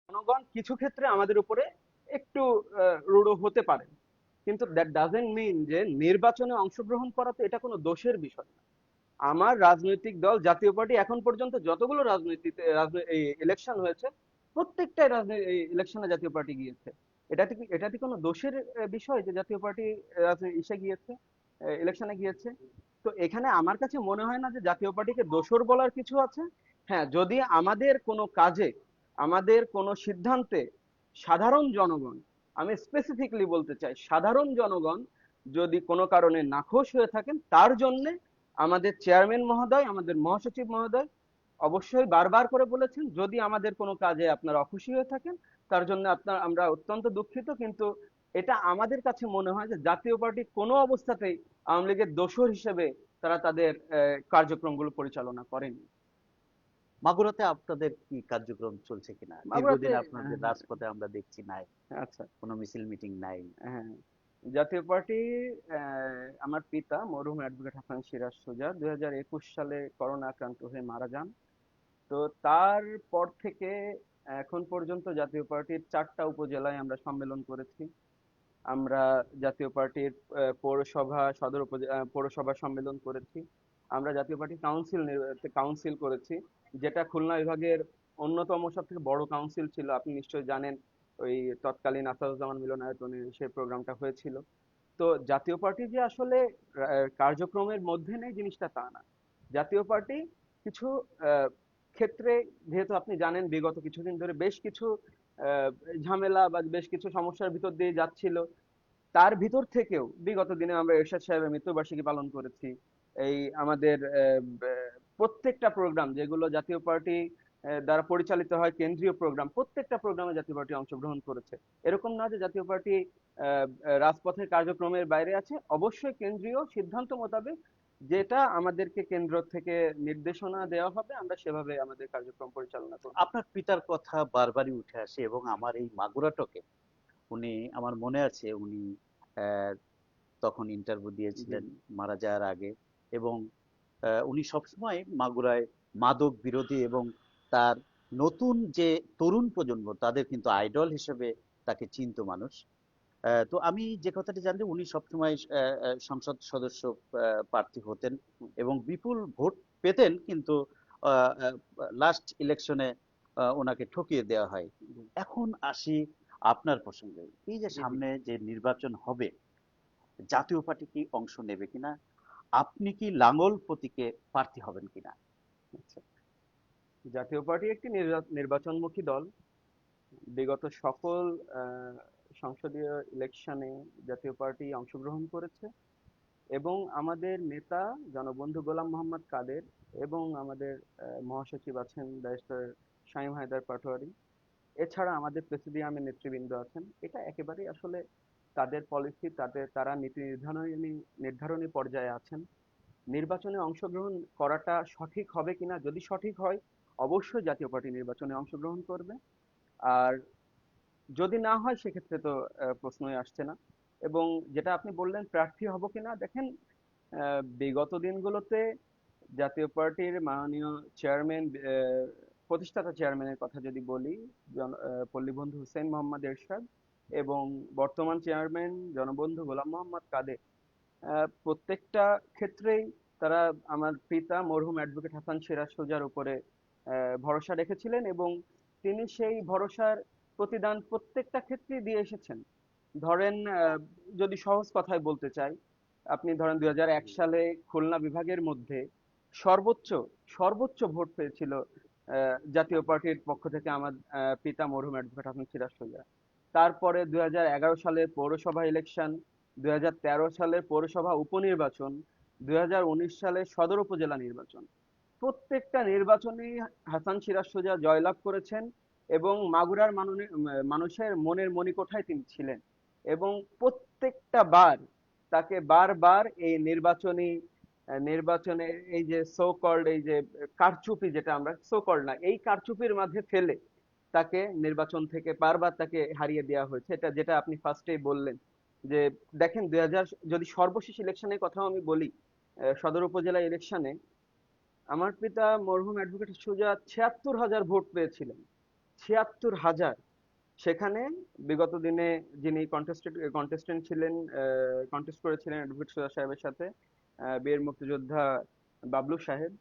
জনগণ কিছু ক্ষেত্রে আমাদের উপরে একটু রূঢ় হতে পারে, কিন্তু দ্যাট ডাজেন্ট মিন যে নির্বাচনে অংশগ্রহণ করা তো এটা কোনো দোষের বিষয় না। আমার রাজনৈতিক দল জাতীয় পার্টি এখন পর্যন্ত যতগুলো এই ইলেকশন হয়েছে, প্রত্যেকটাই ইলেকশনে জাতীয় পার্টি গিয়েছে। এটা কি কোনো দোষের বিষয় যে জাতীয় পার্টি ইসে গিয়েছে, ইলেকশনে গিয়েছে? তো এখানে আমার কাছে মনে হয় না যে জাতীয় পার্টিকে দোষর বলার কিছু আছে। হ্যাঁ, যদি আমাদের কোনো কাজে, আমাদের কোনো সিদ্ধান্তে সাধারণ জনগণ, আমি স্পেসিফিকলি বলতে চাই সাধারণ জনগণ যদি কোনো কারণে নাখোশ হয়ে থাকেন, তার জন্যে আমাদের চেয়ারম্যান মহোদয়, আমাদের মহাসচিব মহোদয় অবশ্যই বারবার করে বলেছেন, যদি আমাদের কোনো কাজে আপনারা অখুশি হয়ে থাকেন, তার জন্য আমরা অত্যন্ত দুঃখিত। কিন্তু এটা আমাদের কাছে মনে হয় যে জাতীয় পার্টি কোনো অবস্থাতেই আওয়ামী লীগের দোসর হিসেবে তারা তাদের কার্যক্রমগুলো পরিচালনা করেনি। মাগুরাতে আপনাদের কি কার্যক্রম চলছে কিনা? মাগুরাতে দীর্ঘদিন আপনাদের রাজপথে আমরা দেখছি নাই, আচ্ছা, কোনো মিছিল মিটিং নাই। হ্যাঁ, জাতীয় পার্টি, আমার পিতা মরহুম অ্যাডভোকেট হাসান সিরাজ সুজা 2021 সালে করোনা আক্রান্ত হয়ে মারা যান। তো তারপর থেকে এখন পর্যন্ত জাতীয় পার্টির 4টা উপজেলায় আমরা সম্মেলন করেছি। আমরা জাতীয় পার্টির পৌরসভা, পৌরসভা সম্মেলন করেছি। আমরা জাতীয় পার্টি কাউন্সিল করেছি, যেটা খুলনা বিভাগের অন্যতম সব থেকে বড় কাউন্সিল ছিল। আপনি নিশ্চয়ই জানেন, ওই তৎকালীন আসাদুজ্জামান মিলনায়তনে সেই প্রোগ্রামটা হয়েছিল। তো জাতীয় পার্টি যে আসলে কার্যক্রমের মধ্যে নেই জিনিসটা তা না। জাতীয় পার্টি কিছু আহ, ক্ষেত্রে, যেহেতু আপনি জানেন বিগত কিছুদিন ধরে বেশ কিছু আহ, ঝামেলা বা বেশ কিছু সমস্যার ভিতর দিয়ে যাচ্ছিল, তার ভিতর থেকেও বিগত দিনে আমরা এরশাদ সাহেবের মৃত্যুবার্ষিকী পালন করেছি। এই আমাদের প্রত্যেকটা প্রোগ্রাম যেগুলো জাতীয় পার্টি দ্বারা পরিচালিত হয়, কেন্দ্রীয় প্রোগ্রাম, প্রত্যেকটা প্রোগ্রামে জাতীয় পার্টি অংশগ্রহণ করেছে। এরকম না যে জাতীয় পার্টি রাজপথের কার্যক্রমের বাইরে আছে। অবশ্যই কেন্দ্রীয় সিদ্ধান্ত মোতাবেক যেটা আমাদেরকে কেন্দ্র থেকে নির্দেশনা দেওয়া হবে, আমরা সেভাবে আমাদের কার্যক্রম পরিচালনা করব। আপনার পিতার কথা বারবারই উঠে আসে এবং আমার এই মাগুরাটকে উনি, আমার মনে আছে উনি আহ, তখন ইন্টারভিউ জি, দিয়েছিলেন মারা যাওয়ার আগে। এবং উনি সবসময় মাগুরায় মাদক বিরোধী এবং তার নতুন যে তরুণ প্রজন্ম তাদের কিন্তু আইডল হিসেবে তাকে চিনতো মানুষ। তো আমি যে কথাটি জানি উনি সবসময় সংসদ সদস্য প্রার্থী হতেন এবং বিপুল ভোট পেতেন, কিন্তু লাস্ট ইলেকশনে ওনাকে ঠকিয়ে দেওয়া হয়। জি, এখন আসি আপনার প্রসঙ্গে। এই যে জি, জি। সামনে যে নির্বাচন হবে, জাতীয় পার্টি কি অংশ নেবে কিনা? আপনি কি লাঙ্গল প্রতীকে প্রার্থী হবেন কিনা? আচ্ছা, জাতীয় পার্টি একটি নির্বাচনমুখী দল। বিগত সকল আহ, সংসদীয় ইলেকশনে জাতীয় পার্টি অংশগ্রহণ করেছে, এবং আমাদের নেতা জনবন্ধু গোলাম মোহাম্মদ কাদের এবং আমাদের মহাসচিব আছেন ব্যারিস্টার শামীম হায়দার পাটোয়ারি, এছাড়া আমাদের প্রেসিডিয়ামের নেতৃবৃন্দ আছেন। এটা একেবারেই আসলে তাদের পলিসি, তারা নীতি নির্ধারণী পর্যায়ে আছেন। নির্বাচনে অংশগ্রহণ করাটা সঠিক হবে কিনা, যদি সঠিক হয় অবশ্যই জাতীয় পার্টি নির্বাচনে অংশগ্রহণ করবে। আর যদি না হয় সেক্ষেত্রে তো প্রশ্নই আসছে না। এবং যেটা আপনি বললেন প্রার্থী হব কিনা, দেখেন, বিগত দিনগুলোতে জাতীয় পার্টির মাননীয় চেয়ারম্যান, প্রতিষ্ঠাতা চেয়ারম্যানের কথা যদি বলি, পল্লীবন্ধু হুসেইন মোহাম্মদ এরশাদ, এবং বর্তমান চেয়ারম্যান জনবন্ধু গোলাম মোহাম্মদ কাদের, প্রত্যেকটা ক্ষেত্রেই তারা আমার পিতা মরহুম অ্যাডভোকেট হাসান সিরাজ সুজার উপরে ভরসা রেখেছিলেন, এবং তিনি সেই ভরসার প্রতিদান প্রত্যেকটা ক্ষেত্রেই দিয়ে এসেছেন। ধরেন, যদি সহজ কথায় বলতে চাই, আপনি ধরেন 2001 সালে খুলনা বিভাগের মধ্যে সর্বোচ্চ সর্বোচ্চ ভোট পেয়েছিল জাতীয় পার্টির পক্ষ থেকে আমার পিতা মরহুম অ্যাডভোকেট হাসান সিরাজ সুজা। তারপরে 2011 সালের পৌরসভা ইলেকশন, 2013 সালের পৌরসভা উপনির্বাচন, 2019 সালে সদর উপজেলা নির্বাচন, প্রত্যেকটা নির্বাচনেই হাসান সিরাজ সুজা জয়লাভ করেছেন, এবং মাগুরার মানুষের মনের মণিকোঠায় তিনি ছিলেন। এবং প্রত্যেকটা বার তাকে বারবার এই নির্বাচনে এই যে সো কল্ড, এই যে কারচুপি, যেটা আমরা সো কল্ড না, এই কারচুপির মাঝে ফেলে তাকে নির্বাচন থেকে বারবার তাকে হারিয়ে দেওয়া হয়েছে। এটা যেটা আপনি ফার্স্টেই বললেন যে, দেখেন 2000, যদি সর্বশেষ ইলেকশনের কথাও আমি বলি, সদর উপজেলা ইলেকশনে আমার পিতা মরহুম অ্যাডভোকেট সুজা 76,000 ভোট পেয়েছিলেন। ৭৬,০০০। সেখানে বিগত দিনে যিনি কন্টেস্টেন্ট ছিলেন, কন্টেস্ট করেছিলেন অ্যাডভোকেট সুজা সাহেবের সাথে, বীর মুক্তিযোদ্ধা বাবলু সাহেব,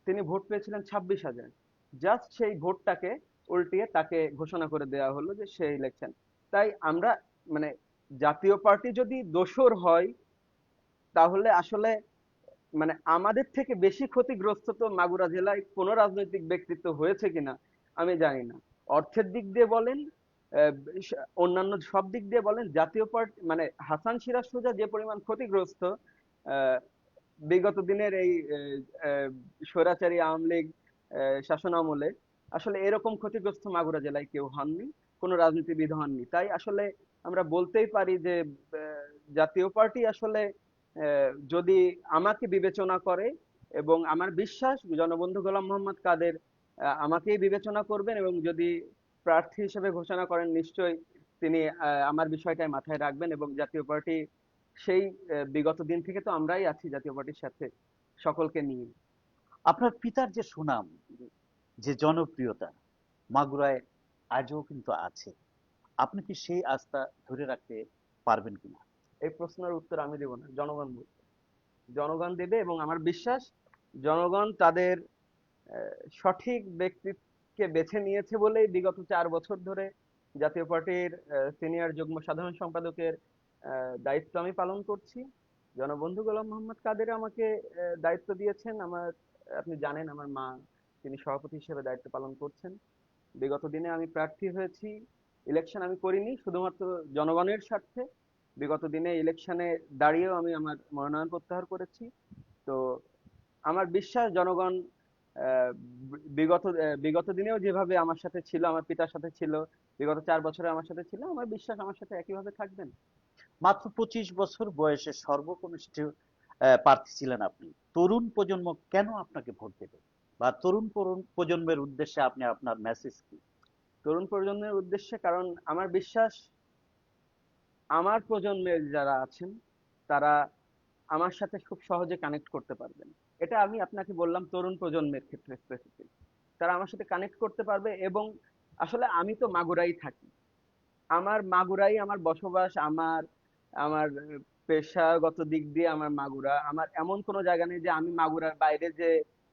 তিনি ভোট পেয়েছিলেন ২৬,০০০। জাস্ট সেই ভোটটাকে উল্টিয়ে তাকে ঘোষণা করে দেওয়া হলো যে সে ইলেকশন। তাই আমরা মানে জাতীয় পার্টি যদি দোসর হয়, তাহলে আসলে মানে আমাদের থেকে বেশি ক্ষতিগ্রস্ত তো মাগুরা জেলায় কোনো রাজনৈতিক ব্যক্তিত্ব হয়েছে কিনা আমি জানি না। অর্থের দিক দিয়ে বলেন, অন্যান্য সব দিক দিয়ে বলেন, জাতীয় পার্টি মানে হাসান সিরাজ সুজা যে পরিমাণ ক্ষতিগ্রস্ত আহ, বিগত দিনের এই স্বৈরাচারী আওয়ামী লীগ শাসন আমলে, আসলে এরকম ক্ষতিগ্রস্ত মাগুরা জেলায় কেউ হননি, কোনো রাজনীতিবিদ হননি। তাই আসলে আমরা বলতেই পারি যে জাতীয় পার্টি আসলে যদি আমাকে বিবেচনা করে, এবং আমার বিশ্বাস জনবন্ধু গোলাম মোহাম্মদ কাদের আমাকেই বিবেচনা করবেন, এবং যদি প্রার্থী হিসেবে ঘোষণা করেন নিশ্চয়ই তিনি আমার বিষয়টাই মাথায় রাখবেন, এবং জাতীয় পার্টি সেই বিগত দিন থেকে তো আমরাই আছি জাতীয় পার্টির সাথে সকলকে নিয়ে। আপনার পিতার যে সুনাম, যে জনপ্রিয়তা মাগুরায় আজও কিন্তু আছে, আপনি কি সেই আস্থা ধরে রাখতে পারবেন কিনা? এই প্রশ্নের উত্তর আমি দেব না, জনগণ বলবে। জনগণ দেবে, এবং আমার বিশ্বাস জনগণ তাদের সঠিক ব্যক্তিকে বেছে নিয়েছে বলেই বিগত ৪ বছর ধরে জাতীয় পার্টির সিনিয়র যুগ্ম সাধারণ সম্পাদকের দায়িত্ব আমি পালন করছি। জনবন্ধু গোলাম মোহাম্মদ কাদের আমাকে দায়িত্ব দিয়েছেন। আপনি জানেন আমার মা, তিনি সভাপতি হিসেবে দায়িত্ব পালন করছেন। বিগত দিনে আমি প্রার্থী হয়েছি, ইলেকশন আমি করিনি শুধুমাত্র জনগণের স্বার্থে। বিগত দিনে ইলেকশনে দাঁড়িয়েও আমি আমার মনোনয়ন প্রত্যাহার করেছি। তো আমার বিশ্বাস জনগণ বিগত দিনেও যেভাবে আমার সাথে ছিল, আমার পিতার সাথে ছিল, বিগত ৪ বছরে আমার সাথে ছিল, আমার বিশ্বাস আমার সাথে একইভাবে থাকবেন। মাত্র 25 বছর বয়সে সর্বকনিষ্ঠ প্রার্থী ছিলেন আপনি। তরুণ প্রজন্ম কেন আপনাকে ভোট দেবে, বা তরুণ প্রজন্মের উদ্দেশ্যে আপনি আপনার মেসেজ কি? তরুণ প্রজন্মের উদ্দেশ্যে, কারণ আমার বিশ্বাস আমার প্রজন্মের যারা আছেন তারা আমার সাথে খুব সহজে কানেক্ট করতে পারবেন। এটা আমি আপনাকে বললাম তরুণ প্রজন্মের ক্ষেত্রে স্পেসিফিক। তারা আমার সাথে কানেক্ট করতে পারবে, এবং আসলে আমি তো মাগুরাই থাকি, আমার মাগুরাই আমার বসবাস, আমার আমার পেশাগত দিক দিয়ে আমার মাগুরা। আমার এমন কোনো জায়গা নেই যে আমি মাগুরার বাইরে যে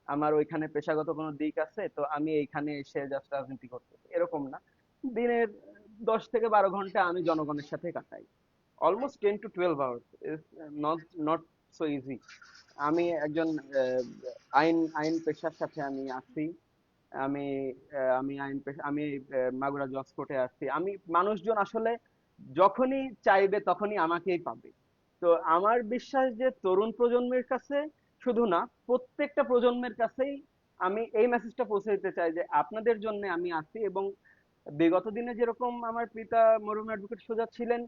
আমার ওইখানে পেশাগত কোনো দিক আছে তো আমি এইখানে এসে জাস্ট রাজনীতি করতে, এরকম না। দিনের 10 থেকে 12 ঘন্টা আমি জনগণের সাথে কাটাই, almost 10 to 12 hours is not so easy। আমি একজন আইন আইন পেশার সাথে আমি আছি। আমি আমি আমি মাগুরা জজ কোর্টে আসছি। আমি মানুষজন আসলে যখনই চাইবে তখনই আমাকেই পাবে। তো আমার বিশ্বাস যে তরুণ প্রজন্মের কাছে শুধু না, প্রত্যেকটা প্রজন্মের কাছেই আমি এই মেসেজটা পৌঁছে দিতে চাই যে আপনাদের জন্য আমি আছি, এবং বিগত দিনে যেরকম আমার পিতা মরহুম অ্যাডভোকেট সুজা ছিলেন,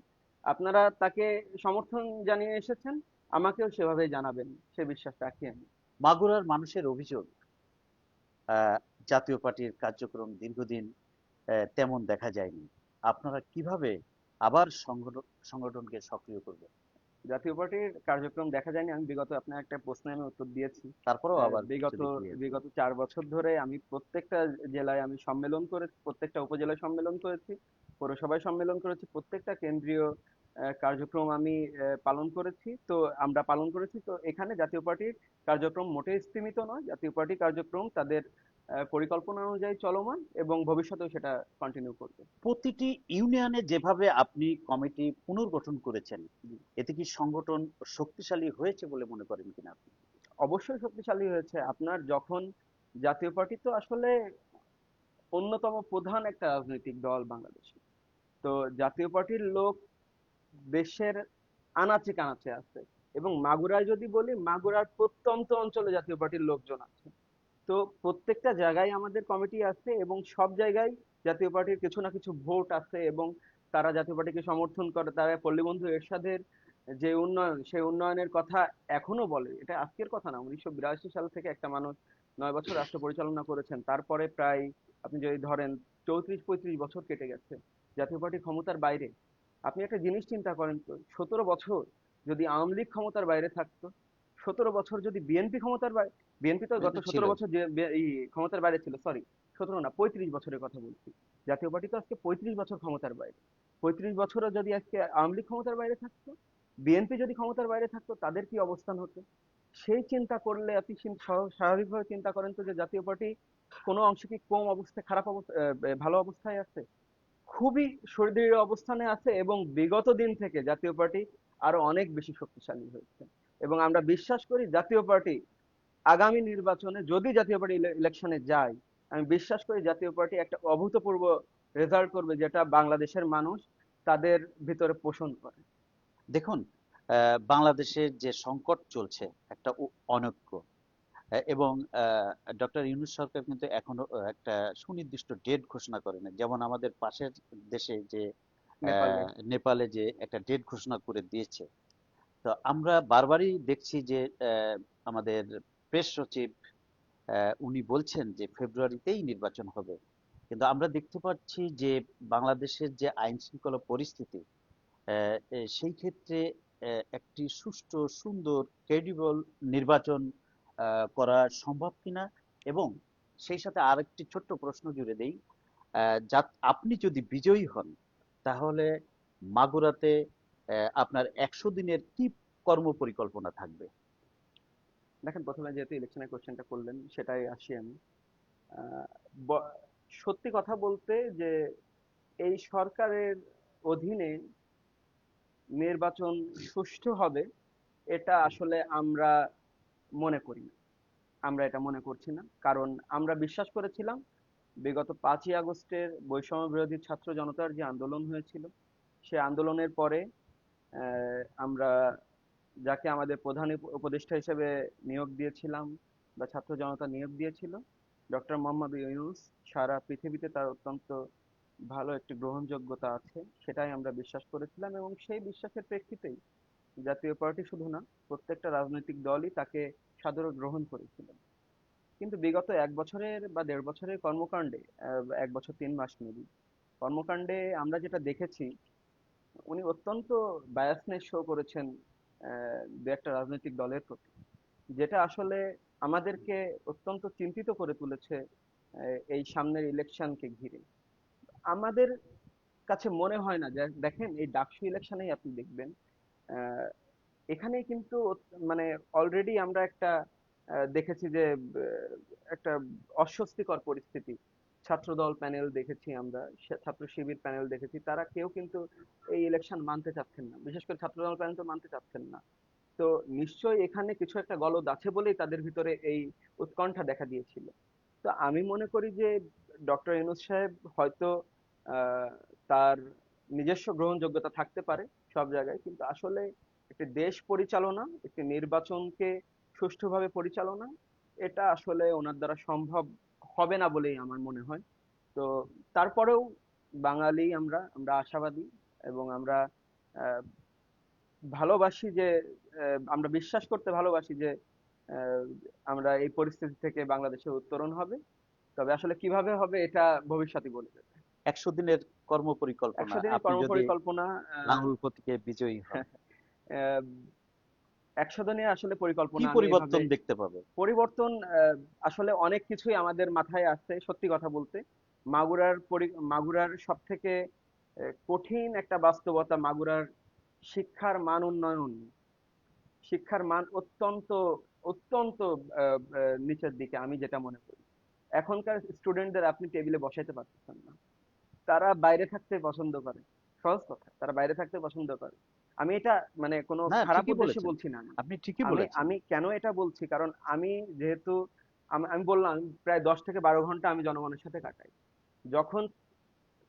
আপনারা তাকে সমর্থন জানিয়ে এসেছেন, আমাকেও সেভাবেই জানাবেন, সে বিশ্বাস রাখি আমি। মাগুরার মানুষের অভিযোগ, আহ, জাতীয় পার্টির কার্যক্রম দীর্ঘদিন তেমন দেখা যায়নি। আপনারা কিভাবে আবার সংগঠনকে সক্রিয় করবেন? জাতীয় পার্টির কার্যক্রম দেখা যায়নি, আমি বিগত আপনার একটা প্রশ্নে আমি উত্তর দিয়েছি। তারপরেও আবার বিগত যদি ক্লিয়ার করেন। বিগত 4 বছর ধরে আমি প্রত্যেকটা জেলায় আমি সম্মেলন করেছি, প্রত্যেকটা উপজেলায় সম্মেলন করেছি, পৌরসভায় সম্মেলন করেছি, প্রত্যেকটা কেন্দ্রীয় কার্যক্রম আমি পালন করেছি। তো আমরা পালন করেছি, তো এখানে জাতীয় পার্টির কার্যক্রম মোটেই স্তীমিত নয়। জাতীয় পার্টি কার্যক্রম তাদের পরিকল্পনা অনুযায়ী চলমান, এবং ভবিষ্যতেও সেটা কন্টিনিউ করবে। প্রতিটি ইউনিয়নে যেভাবে আপনি কমিটি পুনর্গঠন করেছেন, এতে কি সংগঠন শক্তিশালী হয়েছে বলে মনে করেন কিনা আপনি? অবশ্যই শক্তিশালী হয়েছে। আপনার যখন জাতীয় পার্টি তো আসলে অন্যতম প্রধান একটা রাজনৈতিক দল বাংলাদেশে, তো জাতীয় পার্টির লোক দেশের আনাচে কানাচে আছে, এবং মাগুরায় যদি বলি, মাগুরার প্রত্যন্ত অঞ্চলে জাতীয় পার্টির লোকজন আছে। তো প্রত্যেকটা জায়গায় আমাদের কমিটি আছে, এবং সব জায়গায় জাতীয় পার্টির কিছু না কিছু ভোট আছে, এবং তারা জাতীয় পার্টিকে সমর্থন করে। তারা পল্লীবন্ধু এরশাদের যে উন্নয়ন, সেই উন্নয়নের কথা এখনো বলে। এটা আজকের কথা না, 1982 সাল থেকে একটা মানুষ 9 বছর রাষ্ট্র পরিচালনা করেছেন, তারপরে প্রায় আপনি যদি ধরেন 34-35 বছর কেটে গেছে জাতীয় পার্টি ক্ষমতার বাইরে। আপনি একটা জিনিস চিন্তা করেন তো, 17 বছর যদি আওয়ামী লীগ ক্ষমতার বাইরে থাকতো, 17 বছর যদি বিএনপি ক্ষমতার বাইরে, বিএনপি তো গত কিন্তু ছিল। 17 বছর যে ক্ষমতার বাইরে ছিল, সরি, 17 না 35 বছরের কথা বলছি। জাতীয় পার্টি তো আজকে 35 বছর ক্ষমতার বাইরে। 35 বছরও যদি আজকে আওয়ামী লীগ ক্ষমতার বাইরে থাকতো, বিএনপি যদি ক্ষমতার বাইরে থাকতো, তাদের কি অবস্থান হতো? সেই চিন্তা করলে আপনি স্বাভাবিকভাবে চিন্তা করেন তো যে জাতীয় পার্টি কোনো অংশে কি কম অবস্থায়, খারাপ অবস্থা, ভালো অবস্থায় আছে? খুবই সুদৃঢ় অবস্থানে আছে, এবং বিগত দিন থেকে জাতীয় পার্টি আরো অনেক বেশি শক্তিশালী হয়েছে। এবং আমরা বিশ্বাস করি জাতীয় পার্টি আগামী নির্বাচনে, যদি জাতীয় পার্টি ইলেকশনে যায়, আমি বিশ্বাস করি জাতীয় পার্টি একটা অভূতপূর্ব রেজাল্ট করবে, যেটা বাংলাদেশের মানুষ তাদের ভিতরে পোষণ করে। দেখুন, বাংলাদেশের যে সংকট চলছে, একটা অনৈক্য, এবং ডক্টর ইউনূস সরকার কিন্তু এখনো একটা সুনির্দিষ্ট ডেট ঘোষণা করেনি। যেমন আমাদের পাশের দেশে যে নেপালে। নেপালে যে একটা ডেট ঘোষণা করে দিয়েছে। তো আমরা বারবারই দেখছি যে আমাদের প্রেস সচিব উনি বলছেন যে ফেব্রুয়ারিতেই নির্বাচন হবে। কিন্তু আমরা দেখতে পাচ্ছি যে বাংলাদেশের যে আইন শৃঙ্খলা পরিস্থিতি, সেই ক্ষেত্রে একটি সুষ্ঠু, সুন্দর, ক্রেডিবল নির্বাচন করা সম্ভব কিনা, এবং সেই সাথে আরেকটি ছোট্ট প্রশ্ন জুড়ে দেই। আপনি যদি বিজয়ী হন, তাহলে মাগুরাতে আপনার ১০০ দিনের কি কর্মপরিকল্পনা থাকবে? দেখেন, প্রথমে যেহেতু ইলেকশনের কোশ্চেনটা করলেন, সেটাই আসি আমি। আহ, ব- সত্যি কথা বলতে যে এই সরকারের অধীনে নির্বাচন সুষ্ঠু হবে, এটা আসলে আমরা মনে করি না। আমরা এটা মনে করছি না, কারণ আমরা বিশ্বাস করেছিলাম বিগত 5ই আগস্টের বৈষম্য বিরোধী ছাত্র জনতার যে আন্দোলন হয়েছিল, সে আন্দোলনের পরে আমরা যাকে আমাদের প্রধান উপদেষ্টা হিসেবে নিয়োগ দিয়েছিলাম, বা ছাত্র জনতা নিয়োগ দিয়েছিল, ডক্টর মোহাম্মদ ইউনূস, সারা পৃথিবীতে তার অত্যন্ত ভালো একটি গ্রহণযোগ্যতা আছে, সেটাই আমরা বিশ্বাস করেছিলাম। এবং সেই বিশ্বাসের প্রেক্ষিতেই জাতীয় পার্টি শুধু না, প্রত্যেকটা রাজনৈতিক দলই তাকে সাদরে গ্রহণ করেছিল। কিন্তু বিগত 1 বছরের বা 1.5 বছরের কর্মকাণ্ডে, 1 বছর 3 মাস মেবি, কর্মকাণ্ডে আমরা যেটা দেখেছি, উনি অত্যন্ত বায়াসনেস শো করেছেন দু একটা রাজনৈতিক দলের প্রতি, যেটা আসলে আমাদেরকে অত্যন্ত চিন্তিত করে তুলেছে এই সামনের ইলেকশনকে ঘিরে। আমাদের কাছে মনে হয় না যে, দেখেন এই ডাকসু ইলেকশনেই আপনি দেখবেন, আহ, এখানে কিন্তু মানে অলরেডি আমরা একটা দেখেছি যে একটা অস্বস্তিকর পরিস্থিতি। ছাত্রদল প্যানেল দেখেছি আমরা, ছাত্র শিবির প্যানেল দেখেছি, তারা কেউ কিন্তু এই ইলেকশন মানতে চাচ্ছেন না, বিশেষ করে ছাত্রদল প্যানেল তো মানতে চাচ্ছেন না। তো নিশ্চয়ই এখানে কিছু একটা গলদ আছে বলেই তাদের ভিতরে এই উৎকণ্ঠা দেখা দিয়েছিল। তো আমি মনে করি যে ডক্টর ইউনূস সাহেব হয়তো আহ, তার নিজস্ব গ্রহণযোগ্যতা থাকতে পারে সব জায়গায়, কিন্তু আসলে একটি দেশ পরিচালনা, একটি নির্বাচনকে সুষ্ঠুভাবে পরিচালনা, এটা আসলে ওনার দ্বারা সম্ভব হবে না বলেই আমার মনে হয়। তো তারপরেও বাঙালি আমরা আমরা আশাবাদী, এবং আমরা আহ, ভালোবাসি যে আমরা বিশ্বাস করতে ভালোবাসি যে আহ, আমরা এই পরিস্থিতি থেকে বাংলাদেশের উত্তরণ হবে। তবে আসলে কিভাবে হবে এটা ভবিষ্যতই বলে দেবে। ১০০ দিনের কর্মপরিকল্পনা 100 দিনের আপনি যদি কর্মপরিকল্পনা, আহ, লাঙ্গল প্রতীকে বিজয়ী হন, আহ, 100 দিনের আসলে কি পরিকল্পনা আমি এভাবে পরিবর্তন দেখতে পাবে? পরিবর্তন, আসলে অনেক কিছুই আমাদের মাথায় আসছে সত্যি কথা বলতে। মাগুরার সব থেকে কঠিন একটা বাস্তবতা, মাগুরার শিক্ষার মান উন্নয়ন। শিক্ষার মান অত্যন্ত অত্যন্ত নিচের দিকে আমি যেটা মনে করি। এখনকার স্টুডেন্টদের আপনি টেবিলে বসাইতে পারতেছেন না, তারা বাইরে থাকতে পছন্দ করে। সহজ কথা, তারা বাইরে থাকতে পছন্দ করে। আমি এটা মানে কোনো না, খারাপ ঠিকই উদ্দেশ্যে বলেছেন। বলছি না। আমি আপনি ঠিকই আমি বলেছেন। আমি কেন এটা বলছি, কারণ আমি যেহেতু আমি বললাম আমি প্রায় 10 থেকে 12 ঘন্টা আমি জনগণের সাথে কাটাই। যখন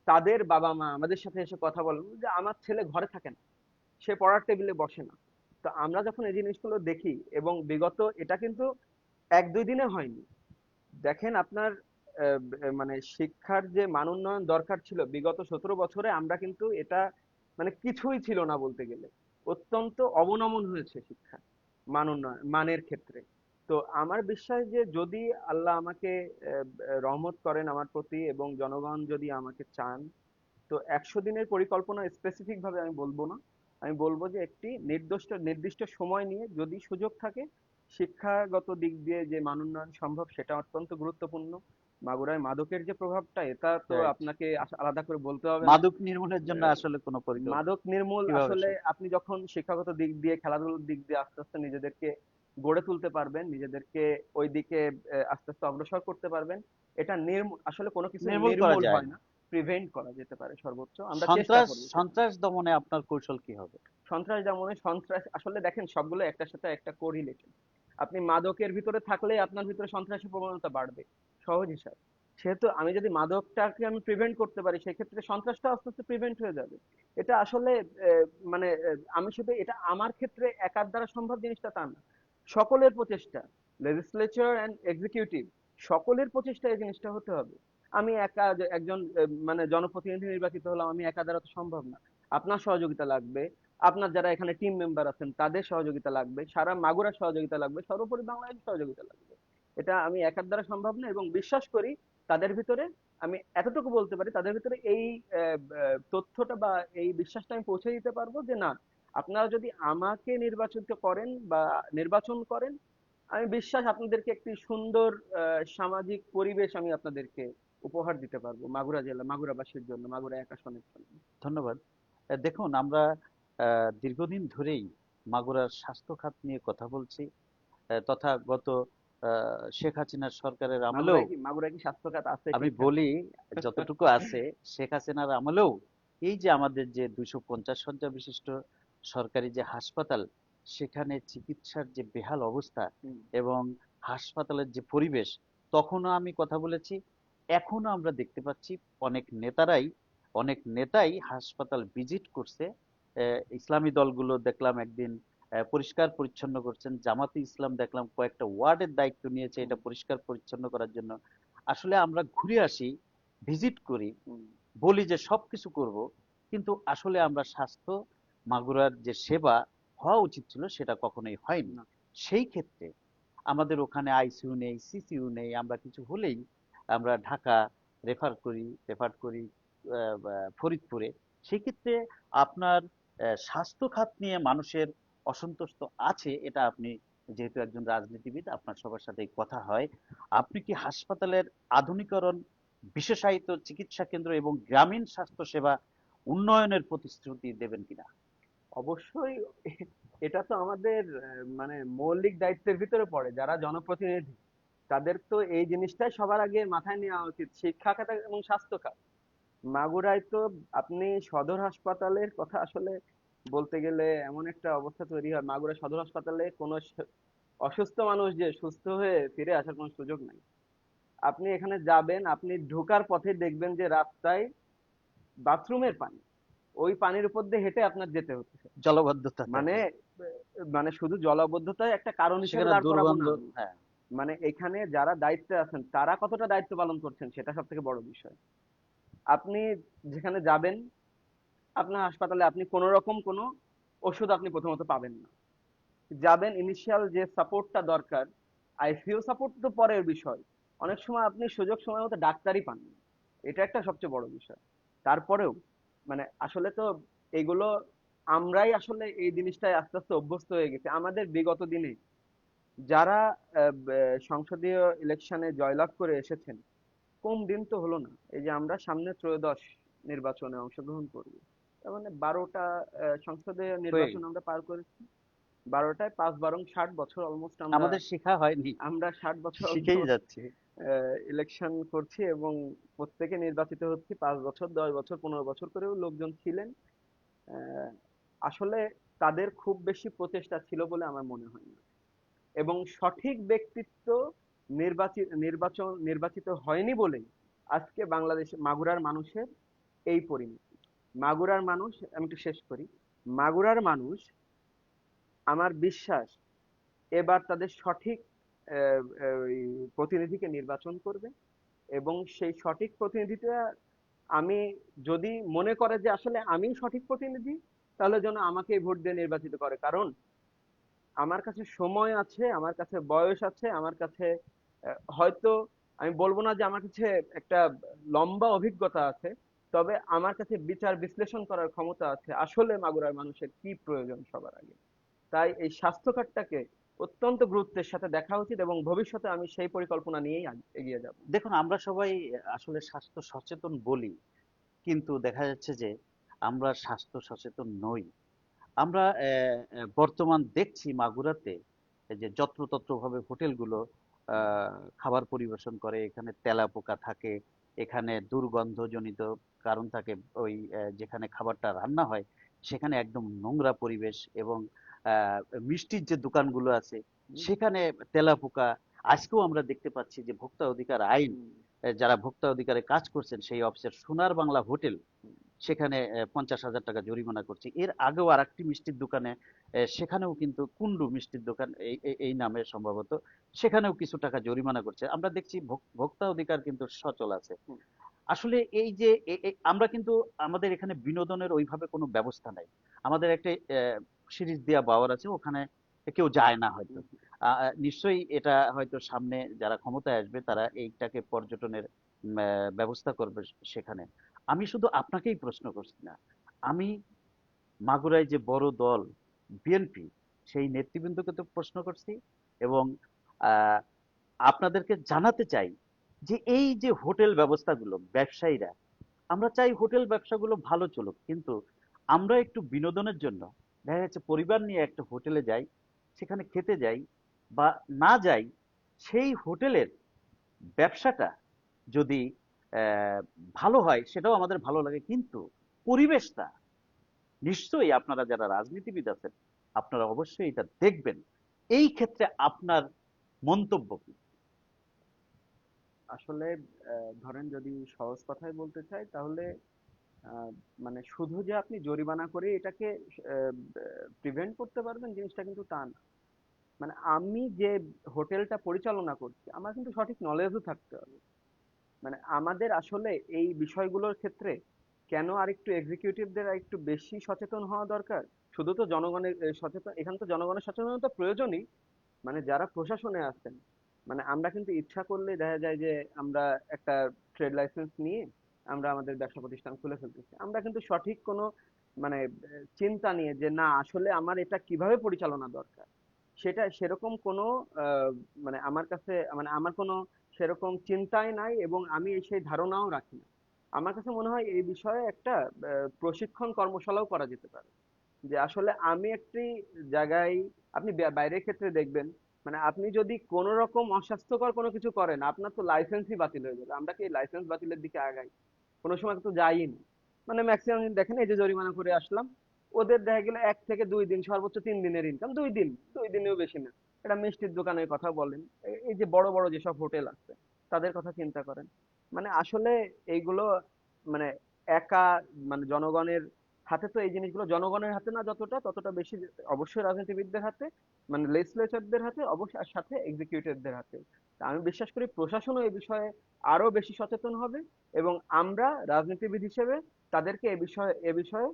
তাদের বাবা মা আমাদের সাথে এসে কথা বলেন যে আমার ছেলে ঘরে থাকে না, সে পড়ার টেবিলে বসে না, তো আমরা যখন এই জিনিসগুলো দেখি, এবং বিগত এটা কিন্তু 1-2 দিনে হয়নি। দেখেন আপনার মানে শিক্ষার যে মান উন্নয়ন দরকার ছিল বিগত 17 বছরে, আমরা কিন্তু এটা মানে কিছুই ছিল না বলতে গেলে। অত্যন্ত অবনমন হয়েছে শিক্ষা মান উন্নয়ন মানের ক্ষেত্রে। তো আমার বিশ্বাস যে যদি আল্লাহ আমাকে রহমত করেন আমার প্রতি, এবং জনগণ যদি আমাকে চান, তো 100 দিনের পরিকল্পনা স্পেসিফিক ভাবে আমি বলবো না। আমি বলবো যে একটি নির্দিষ্ট নির্দিষ্ট সময় নিয়ে যদি সুযোগ থাকে, শিক্ষাগত দিক দিয়ে যে মান উন্নয়ন সম্ভব সেটা অত্যন্ত গুরুত্বপূর্ণ। মাগুরায় মাদকের যে প্রভাবটা, এটা তো রাইট। আপনাকে আলাদা করে বলতে হবে না। মাদক নির্মূলের জন্য আহ, আসলে কোনো পরিকল্পনা মাদক নির্মূল কিভাবে আসলে সম্ভব? আপনি যখন শিক্ষাগত দিক দিয়ে, খেলাধুলার দিক দিয়ে আস্তে আস্তে নিজেদেরকে গড়ে তুলতে পারবেন, নিজেদেরকে ওই দিকে আস্তে আস্তে অগ্রসর করতে পারবেন। এটা আসলে কোনো কিছু নির্মূল করা নির্মূল যায় হয় না। না, প্রিভেন্ট করা যেতে পারে সর্বোচ্চ, আমরা চেষ্টা সন্ত্রাস করবো সেটা। সন্ত্রাস দমনে আপনার কৌশল কি হবে? সন্ত্রাস দমনে, সন্ত্রাস আসলে দেখেন সবগুলো একটার সাথে একটা কোরিলেটেড। আপনি মাদকের ভিতরে থাকলে আপনার ভিতরে সন্ত্রাসী প্রবণতা বাড়বে, সহজ হিসাব। সেহেতু আমি যদি মাদকটাকে আমি প্রিভেন্ট করতে পারি, সেক্ষেত্রে সন্ত্রাসটা আস্তে আস্তে প্রিভেন্ট হয়ে যাবে। এটা আসলে মানে আমি শুধু এটা আমার ক্ষেত্রে একার দ্বারা সম্ভব জিনিসটা তা না, সকলের প্রচেষ্টা, লেজিসলেচার অ্যান্ড এক্সিকিউটিভ, সকলের প্রচেষ্টা এই জিনিসটা হতে হবে। আমি একা একজন মানে জনপ্রতিনিধি নির্বাচিত হলাম, আমি একা দ্বারা তো সম্ভব না। আপনার সহযোগিতা লাগবে, আপনার যারা এখানে টিম মেম্বার আছেন তাদের সহযোগিতা লাগবে, সারা মাগুরার সহযোগিতা লাগবে, সর্বোপরি বাংলাদেশের সহযোগিতা লাগবে। এটা আমি একার দ্বারা সম্ভব না, এবং বিশ্বাস করি তাদের ভিতরে, আমি এতটুকু বলতে পারি, তাদের ভিতরে এই তথ্যটা বা এই বিশ্বাসটা আমি পৌঁছে দিতে পারবো যে না, আপনারা যদি আমাকে নির্বাচিত করেন বা নির্বাচন করেন, আমি বিশ্বাস আপনাদেরকে একটি সুন্দর সামাজিক পরিবেশ আমি আপনাদেরকে উপহার দিতে পারবো, মাগুরা জেলা, মাগুরাবাসীর জন্য, মাগুরা এক আসনের জন্য। ধন্যবাদ। দেখুন, আমরা দীর্ঘদিন ধরেই মাগুরার স্বাস্থ্য খাত নিয়ে কথা বলছি। তথা গত শেখ হাসিনার সরকারের আমলেও, মাগুরায় কি স্বাস্থ্য খাত আছে আমি ঠিকঠাক? বলি যতটুকু আছে, শেখ হাসিনার আমলেও এই যে আমাদের যে 250 শয্যা বিশিষ্ট সরকারি যে হাসপাতাল, সেখানে চিকিৎসার যে বেহাল অবস্থা হুম। এবং হাসপাতালের যে পরিবেশ, তখনও আমি কথা বলেছি, এখনো আমরা দেখতে পাচ্ছি অনেক নেতাই হাসপাতাল ভিজিট করছে। ইসলামী দলগুলো দেখলাম একদিন পরিষ্কার পরিচ্ছন্ন করছেন, জামাতে ইসলাম দেখলাম কয়েকটা ওয়ার্ডের দায়িত্ব নিয়েছে হুম। এটা পরিষ্কার পরিচ্ছন্ন করার জন্য। আসলে আমরা ঘুরে আসি, ভিজিট করি, হুম। বলি যে সবকিছু করব, কিন্তু আসলে আমরা স্বাস্থ্য, মাগুরার যে সেবা হওয়া উচিত ছিল সেটা কখনোই হয়নি। না। সেই ক্ষেত্রে আমাদের ওখানে আইসিইউ নেই, সিসিইউ নেই, আমরা কিছু হলেই আমরা ঢাকা রেফার করি ফরিদপুরে। সেক্ষেত্রে আপনার স্বাস্থ্য খাত নিয়ে মানুষের অসন্তোষ তো আছে, এটা আপনি যেহেতু একজন রাজনীতিবিদ, আপনার সবার সাথেই কথা হয়। আপনি কি হাসপাতালের আধুনিকরণ, বিশেষায়িত চিকিৎসা কেন্দ্র এবং গ্রামীণ স্বাস্থ্য সেবা উন্নয়নের প্রতিশ্রুতি দেবেন কিনা? অবশ্যই। এটা তো আমাদের মানে মৌলিক দায়িত্বের ভিতরে পড়ে, যারা জনপ্রতিনিধি তাদের তো এই জিনিসটাই সবার আগে মাথায় নেওয়া উচিত, শিক্ষা খাত এবং স্বাস্থ্য খাত। মাগুরায় তো আপনি সদর হাসপাতালের কথা আসলে বলতে গেলে এমন একটা অবস্থা তৈরি হয়, মাগুরা সদর হাসপাতালে কোনো অসুস্থ মানুষ যে সুস্থ হয়ে ফিরে আসার কোনো সুযোগ নাই। আপনি এখানে যাবেন, আপনি ঢোকার পথে দেখবেন যে রাস্তায় বাথরুমের পানি, ওই পানির উপর দিয়ে হেঁটে আপনার যেতে হচ্ছে। জলবদ্ধতা মানে থাকে, মানে শুধু জলাবদ্ধতাই একটা কারণ হিসেবে সেখানে দাঁড় করাবো না দুর্গন্ধ। আমি। হ্যাঁ। মানে এখানে যারা দায়িত্বে আছেন তারা কতটা দায়িত্ব পালন করছেন সেটা সব থেকে বড় বিষয়। আপনি যেখানে যাবেন, আপনার হাসপাতালে আপনি কোনো রকম কোনো ওষুধ আপনি প্রথমত পাবেন না। যাবেন, ইনিশিয়াল যে সাপোর্টটা দরকার, আইসিইউ সাপোর্ট তো পরের বিষয়, অনেক সময় আপনি সুযোগ সময় মতো ডাক্তারই পান না। এটা একটা সবচেয়ে বড় বিষয়। তারপরেও মানে আসলে তো এগুলো আমরাই আসলে এই জিনিসটায় আস্তে আস্তে অভ্যস্ত হয়ে গেছি। আমাদের বিগত দিনে যারা সংসদীয় ইলেকশনে জয়লাভ করে এসেছেন, কম দিন তো হলো না, এই যে আমরা সামনে ত্রয়োদশ নির্বাচনে অংশগ্রহণ করব, তার মানে 12টা সংসদীয় হয়ে নির্বাচন গেছে। আমরা পার করেছি। 12টায় 5 12 60 বছর অলমোস্ট আমরা আমাদের শেখা হয়নি, আমরা 60 বছর শিখেই অলমোস্ট যাচ্ছি। ইলেকশন করছি, এবং প্রত্যেকে নির্বাচিত হচ্ছি, 5 বছর 10 বছর 15 বছর করেও লোকজন ছিলেন। আহ, আসলে তাদের খুব বেশি প্রচেষ্টা ছিল বলে আমার মনে হয় না, এবং সঠিক ব্যক্তিত্ব নির্বাচিত হয়নি বলেই আজকে বাংলাদেশ, মাগুরার মানুষের এই পরিণতি। মাগুরার মানুষ, আমি একটু শেষ করি, মাগুরার মানুষ, আমার বিশ্বাস এবার তাদের সঠিক ওই প্রতিনিধিকে নির্বাচন করবে, এবং সেই সঠিক প্রতিনিধিটা, আমি যদি মনে করে যে আসলে আমি সঠিক প্রতিনিধি, তাহলে যেন আমাকেই ভোট দিয়ে নির্বাচিত করে। কারণ আমার কাছে সময় আছে, আমার কাছে বয়স আছে, আমার কাছে হয়তো আমি বলবো না যে আমার কাছে একটা লম্বা অভিজ্ঞতা আছে, তবে আমার কাছে বিচার বিশ্লেষণ করার ক্ষমতা আছে আসলে মাগুরার মানুষের কি প্রয়োজন সবার আগে। তাই এই স্বাস্থ্য খাতটাকে অত্যন্ত গুরুত্বের সাথে দেখা উচিত, এবং ভবিষ্যতে আমি সেই পরিকল্পনা নিয়েই এগিয়ে যাব। দেখুন, আমরা সবাই আসলে স্বাস্থ্য সচেতন বলি, কিন্তু দেখা যাচ্ছে যে আমরা স্বাস্থ্য সচেতন নই। আমরা বর্তমান দেখছি মাগুরাতে এই যে যত্রতত্র ভাবে হোটেলগুলো আহ, খাবার পরিবেশন করে, এখানে তেলাপোকা থাকে, এখানে দুর্গন্ধজনিত কারণ থাকে, ওই যেখানে খাবারটা রান্না হয় সেখানে একদম নোংরা পরিবেশ, এবং আহ, মিষ্টির যে দোকানগুলো আছে হুম, সেখানে তেলাপোকা। আজকেও আমরা দেখতে পাচ্ছি যে ভোক্তা অধিকার আইন, হুম, যারা ভোক্তা অধিকারে কাজ করছেন সেই অফিসের সোনার বাংলা হোটেল, হুম। সেখানে 50,000 টাকা জরিমানা করছে। এর আগেও আর একটি মিষ্টির দোকানে, সেখানেও কিন্তু কুন্ডু মিষ্টির দোকান এই নামে সম্ভবত, সেখানেও কিছু টাকা জরিমানা করছে। আমরা দেখছি ভোক্তা অধিকার কিন্তু সচল আছে। হুম, আসলে এই যে আমরা কিন্তু আমাদের এখানে বিনোদনের ওইভাবে কোনো ব্যবস্থা নাই। আমাদের একটা সিরিজ দেয়া বাওয়ার আছে, ওখানে কেউ যায় না হয়তো। হুম। নিশ্চয়ই এটা হয়তো সামনে যারা ক্ষমতায় আসবে তারা এইটাকে পর্যটনের ব্যবস্থা করবে সেখানে। আমি শুধু আপনাকেই প্রশ্ন করছি না, আমি মাগুরায় যে বড় দল বিএনপি, সেই নেতৃবৃন্দকে তো প্রশ্ন করছি, এবং আহ, আপনাদেরকে জানাতে চাই যে এই যে হোটেল ব্যবস্থাগুলো ব্যবসায়ীরা, আমরা চাই হোটেল ব্যবসাগুলো ভালো চলুক, কিন্তু আমরা একটু বিনোদনের জন্য দেখা যাচ্ছে পরিবার নিয়ে একটা হোটেলে যাই, সেখানে খেতে যাই বা না যাই, সেই হোটেলের ব্যবসাটা যদি আহ, ভালো হয় সেটাও আমাদের ভালো লাগে, কিন্তু পরিবেশটা নিশ্চয়ই, আপনারা যারা রাজনীতিবিদ আছেন আপনারা অবশ্যই এটা দেখবেন। এই ক্ষেত্রে আপনার মন্তব্য কি? আসলে ধরেন যদি সহজ কথায় বলতে চাই, তাহলে আহ, মানে শুধু যে আপনি জরিমানা করে এটাকে প্রিভেন্ট করতে পারবেন জিনিসটা কিন্তু তা না। মানে আমি যে হোটেলটা পরিচালনা করছি আমার কিন্তু সঠিক নলেজও থাকতে হবে। মানে আমাদের আসলে এই বিষয়গুলোর ক্ষেত্রে কেন আরেকটু এক্সিকিউটিভদের একটু বেশি সচেতন হওয়া দরকার। শুধু তো জনগণের সচেতন, এখানে তো জনগণের সচেতনতা প্রয়োজনই। মানে যারা প্রশাসনে আছেন, মানে আমরা কিন্তু ইচ্ছা করলেই দেখা যায় যে আমরা একটা ট্রেড লাইসেন্স নিয়ে আমরা আমাদের ব্যবসা প্রতিষ্ঠান খুলে ফেলতেছি। আমরা কিন্তু সঠিক কোনো মানে চিন্তা নিয়ে যে না আসলে আমার এটা কিভাবে পরিচালনা দরকার, সেটা সেরকম কোনো আহ, মানে আমার কাছে, মানে আমার কোনো সেরকম চিন্তাই নাই, এবং আমি সেই ধারণাও রাখি না। আমার কাছে মনে হয় এই বিষয়ে একটা প্রশিক্ষণ কর্মশালাও করা যেতে পারে। যে আসলে আমি একটি জায়গায়, আপনি বাইরের ক্ষেত্রে দেখবেন, মানে আপনি যদি কোন রকম অস্বাস্থ্যকর কোনো কিছু করেন আপনার তো লাইসেন্সই বাতিল হয়ে যাবে। আমরা কি লাইসেন্স বাতিলের দিকে আগাই? কোনো সময় তো যাইই না। মানে ম্যাক্সিমাম দেখেন এই যে জরিমানা করে আসলাম, ওদের দেখা গেল 1 থেকে 2 দিন, সর্বোচ্চ 3 দিনের ইনকাম। 2 দিন, 2 দিনেও বেশি না। এটা মিষ্টির দোকানের কথা বলেন, এই যে বড় বড় যেসব হোটেল আছে তাদের কথা চিন্তা করেন। মানে আসলে এইগুলো মানে একা, মানে জনগণের হাতে তো এই জিনিসগুলো, জনগণের হাতে না যতটা, ততটা বেশি অবশ্যই রাজনীতিবিদদের হাতে, মানে লেজিসলেটরদের হাতে অবশ্যই, আর সাথে এক্সিকিউটিভদের হাতে। তা আমি বিশ্বাস করি প্রশাসনও এই বিষয়ে আরো বেশি সচেতন হবে, এবং আমরা রাজনীতিবিদ হিসেবে তাদেরকে এ বিষয়ে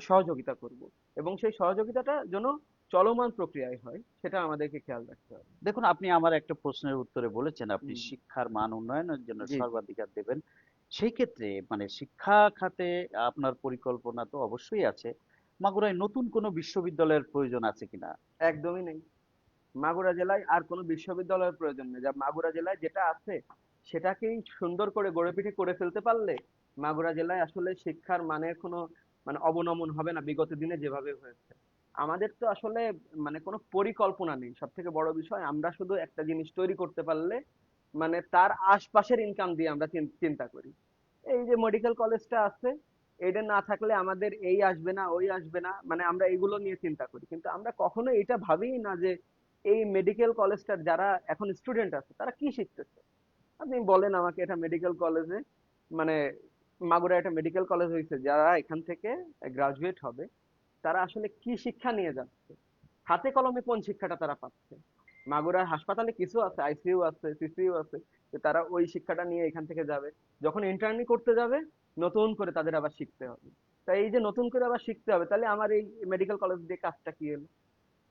সহযোগিতা করব, এবং সেই সহযোগিতাটা যেন চলমান প্রক্রিয়ায় হয় সেটা আমাদেরকে খেয়াল রাখতে হবে। দেখুন, আপনি আমার একটা প্রশ্নের উত্তরে বলেছেন আপনি হুম, শিক্ষার মান উন্নয়নের জন্য জি জি। সর্বাধিকার দেবেন। সেই ক্ষেত্রে মানে শিক্ষা খাতে আপনার পরিকল্পনা তো অবশ্যই আছে। মাগুরায় নতুন কোনো বিশ্ববিদ্যালয়ের প্রয়োজন আছে কিনা? একদমই নেই। মাগুরা জেলায় আর কোনো বিশ্ববিদ্যালয়ের প্রয়োজন নেই। যা মাগুরা জেলায় যেটা আছে সেটাকেই সুন্দর করে গড়ে পিঠে করে ফেলতে পারলে মাগুরা জেলায় আসলে শিক্ষার মানের কোনো মানে অবনমন হবে না বিগত দিনে যেভাবে হয়েছে। আমাদের তো আসলে মানে কোনো পরিকল্পনা নেই। সব থেকে বড় বিষয়, আমরা শুধু একটা জিনিস তৈরি করতে পারলে মানে তার আশপাশের ইনকাম দিয়ে আমরা চিন্তা করি। এই যে মেডিকেল কলেজটা আছে, এটা না থাকলে আমাদের এই আসবে না ওই আসবে না, মানে আমরা এগুলো নিয়ে চিন্তা করি, কিন্তু আমরা কখনো এটা ভাবিই না যে এই মেডিকেল কলেজটার যারা এখন স্টুডেন্ট আছে তারা কি শিখতেছে। আপনি বলেন আমাকে, এটা মেডিকেল কলেজে মানে মাগুরা একটা মেডিকেল কলেজ হয়েছে, যারা এখান থেকে গ্রাজুয়েট হবে তারা আসলে কি শিক্ষা নিয়ে যাচ্ছে, হাতে কলমে কোন শিক্ষাটা তারা পাচ্ছে। মাগুরার হাসপাতালে কিছু আছে, আইসিইউ আছে, সিসিইউ আছে, যে তারা ওই শিক্ষাটা নিয়ে এখান থেকে যাবে, যখন ইন্টার্নি করতে যাবে নতুন করে তাদের আবার শিখতে হবে। তাই এই যে নতুন করে আবার শিখতে হবে, তাহলে আমার এই মেডিকেল কলেজ দিয়ে কাজটা কি হলো?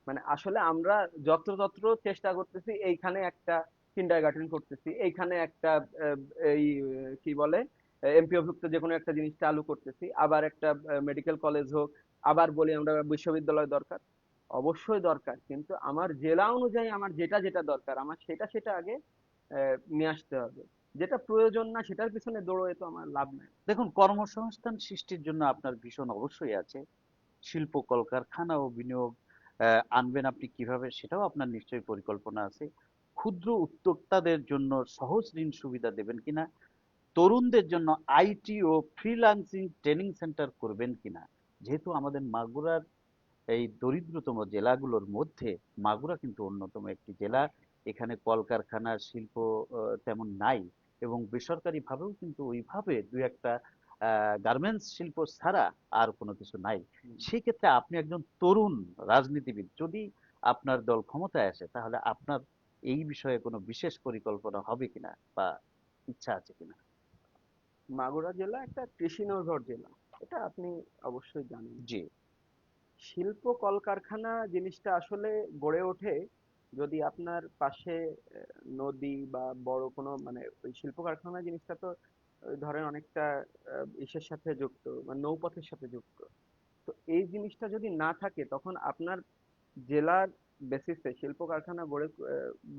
মানে আসলে আমরা যত্রতত্র চেষ্টা করতেছি, এইখানে একটা কিন্ডারগার্টেন করতেছি, এইখানে একটা আহ, এই কি বলে এমপিওভুক্ত যে কোনো একটা জিনিস চালু করতেছি, আবার একটা মেডিকেল কলেজ হোক, আবার বলি আমরা বিশ্ববিদ্যালয় দরকার। অবশ্যই দরকার, কিন্তু আমার জেলা অনুযায়ী আমার যেটা যেটা দরকার আমার সেটা সেটা আগে নিয়ে আসতে হবে। যেটা প্রয়োজন না সেটার পিছনে দৌড়ে তো আমার লাভ নাই। দেখুন, কর্মসংস্থান সৃষ্টির জন্য আপনার ভীষণ অবশ্যই আছে। শিল্প কলকারখানা ও বিনিয়োগ আনবেন আপনি কিভাবে, সেটাও আপনার নিশ্চয়ই পরিকল্পনা আছে। ক্ষুদ্র উদ্যোক্তাদের জন্য সহজ ঋণ সুবিধা দেবেন কিনা, তরুণদের জন্য আইটি ও ফ্রিল্যান্সিং ট্রেনিং সেন্টার করবেন কিনা। যেহেতু আমাদের মাগুরার এই দরিদ্রতম জেলাগুলোর মধ্যে মাগুরা কিন্তু অন্যতম একটি জেলা। এখানে কলকারখানা শিল্প তেমন নাই, এবং বেসরকারি ভাবেও কিন্তু ওইভাবে দুই একটা গার্মেন্টস শিল্প ছাড়া আর কোনো কিছু নাই। হুম। সেক্ষেত্রে আপনি একজন তরুণ রাজনীতিবিদ, যদি আপনার দল ক্ষমতায় আসে, তাহলে আপনার এই বিষয়ে কোনো বিশেষ পরিকল্পনা হবে কিনা বা ইচ্ছা আছে কিনা? মাগুরা জেলা একটা কৃষি নির্ভর জেলা, এটা আপনি অবশ্যই জানেন। জি। শিল্প কলকারখানা জিনিসটা আসলে গড়ে ওঠে যদি আপনার পাশে নদী বা বড় কোনো মানে ওই শিল্প কারখানা জিনিসটা তো ওই ধরেন অনেকটা ইসের সাথে যুক্ত, মানে নৌপথের সাথে যুক্ত। তো এই জিনিসটা যদি না থাকে তখন আপনার জেলার বেসিসে শিল্প কারখানা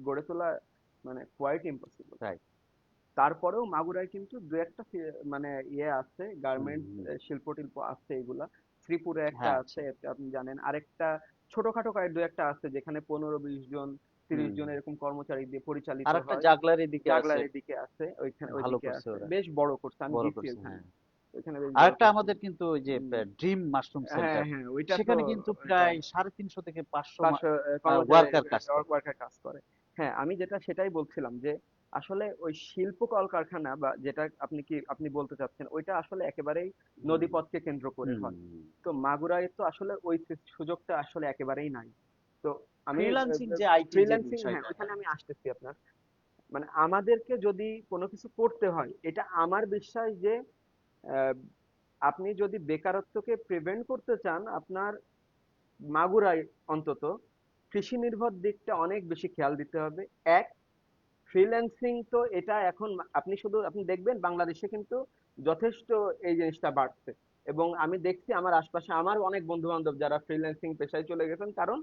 গড়ে তোলা মানে কোয়াইট ইম্পসিবল। তাই। তারপরেও মাগুরায় কিন্তু দু একটা মানে ইয়ে আছে, হুম, গার্মেন্টস হুম। শিল্প টিল্প আছে এগুলা। শ্রীপুরে একটা হ্যাঁ, আছে, আছে। এটা আপনি জানেন। আরেকটা ছোটখাটো কয়েক দু একটা আছে যেখানে 15-20 জন 30 হুম। জন এরকম কর্মচারী দিয়ে পরিচালিত আর একটা হয়। জাগলার এদিকে আছে, জাগলার এদিকে আছে, ওইখানে ভালো ওইদিকে করছে আছে, ওরা, বেশ বড় করছে, আমি বড় গেছি করছে, ওইখানে। হ্যাঁ। ওইখানে বেশ বড় আরেকটা করছে। আমাদের কিন্তু ওই যে উম, ড্রিম মাশরুম হ্যাঁ সেন্টার, হ্যাঁ, ওইটা তো সেখানে কিন্তু ওইটা প্রায় 350 থেকে 500 500 কর্মচারী ওয়ার্কার কাজ করে। ওয়ার্কার কাজ করে। হ্যাঁ, আমি যেটা সেটাই বলছিলাম যে আসলে ওই শিল্প কলকারখানা বা যেটা আপনি বলতে চাচ্ছেন ওইটা আসলে একেবারেই হুম, নদীপথকে কেন্দ্র করে হুম। হয়। তো মাগুরায় তো আসলে ওই সুযোগটা আসলে একেবারেই নাই। তো আমি ফ্রিল্যান্সিং যে আইটি যে ফ্রিল্যান্সিং, হ্যাঁ বিষয়টা, ওইখানে হ্যাঁ। আমি আসতেছি আপনার। মানে আমাদেরকে যদি কোনো কিছু করতে হয়, এটা আমার বিশ্বাস যে আহ, আপনি যদি বেকারত্বকে প্রিভেন্ট করতে চান আপনার মাগুরায় অন্তত কৃষি নির্ভর দিকটা অনেক বেশি খেয়াল দিতে হবে। এক, ফ্রিল্যান্সিং তো এটা এখন আপনি দেখবেন বাংলাদেশে কিন্তু যথেষ্ট এই জিনিসটা বাড়ছে। এবং আমি দেখছি আমার আশপাশে আমার অনেক বন্ধু বান্ধব যারা ফ্রিল্যান্সিং পেশায় চলে গেছেন, কারণ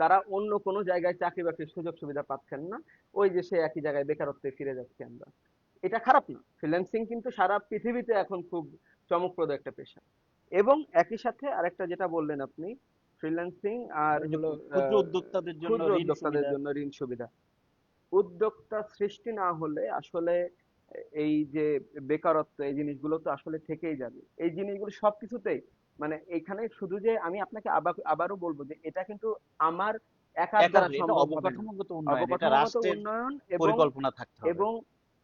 তারা অন্য কোনো জায়গায় চাকরি বাকরির সুযোগ সুবিধা পাচ্ছেন না। ওই যে সে একই জায়গায় বেকারত্বে ফিরে যাচ্ছি আমরা। এটা খারাপ না, ফ্রিল্যান্সিং কিন্তু সারা পৃথিবীতে এখন খুব চমকপ্রদ একটা পেশা। এবং একই সাথে আরেকটা যেটা বললেন আপনি, ফ্রিল্যান্সিং আর ওই যে হলো ক্ষুদ্র উদ্যোক্তাদের জন্য ক্ষুদ্র ঋণ উদ্যোক্তাদের সুবিধা। জন্য ঋণ সুবিধা। উদ্যোক্তা সৃষ্টি না হলে আসলে এই যে বেকারত্ব এই জিনিসগুলো তো আসলে থেকেই যাবে। এই জিনিসগুলো সবকিছুতেই মানে এখানে শুধু যে আমি আপনাকে আবারও বলবো যে এটা কিন্তু আমার একার একা দ্বারা হয়ে এটা সম্ভব হবে না। অবকাঠামোগত উন্নয়ন, এটা অবকাঠামোগত রাষ্ট্রের উন্নয়ন এবং পরিকল্পনা থাকতে হবে। এবং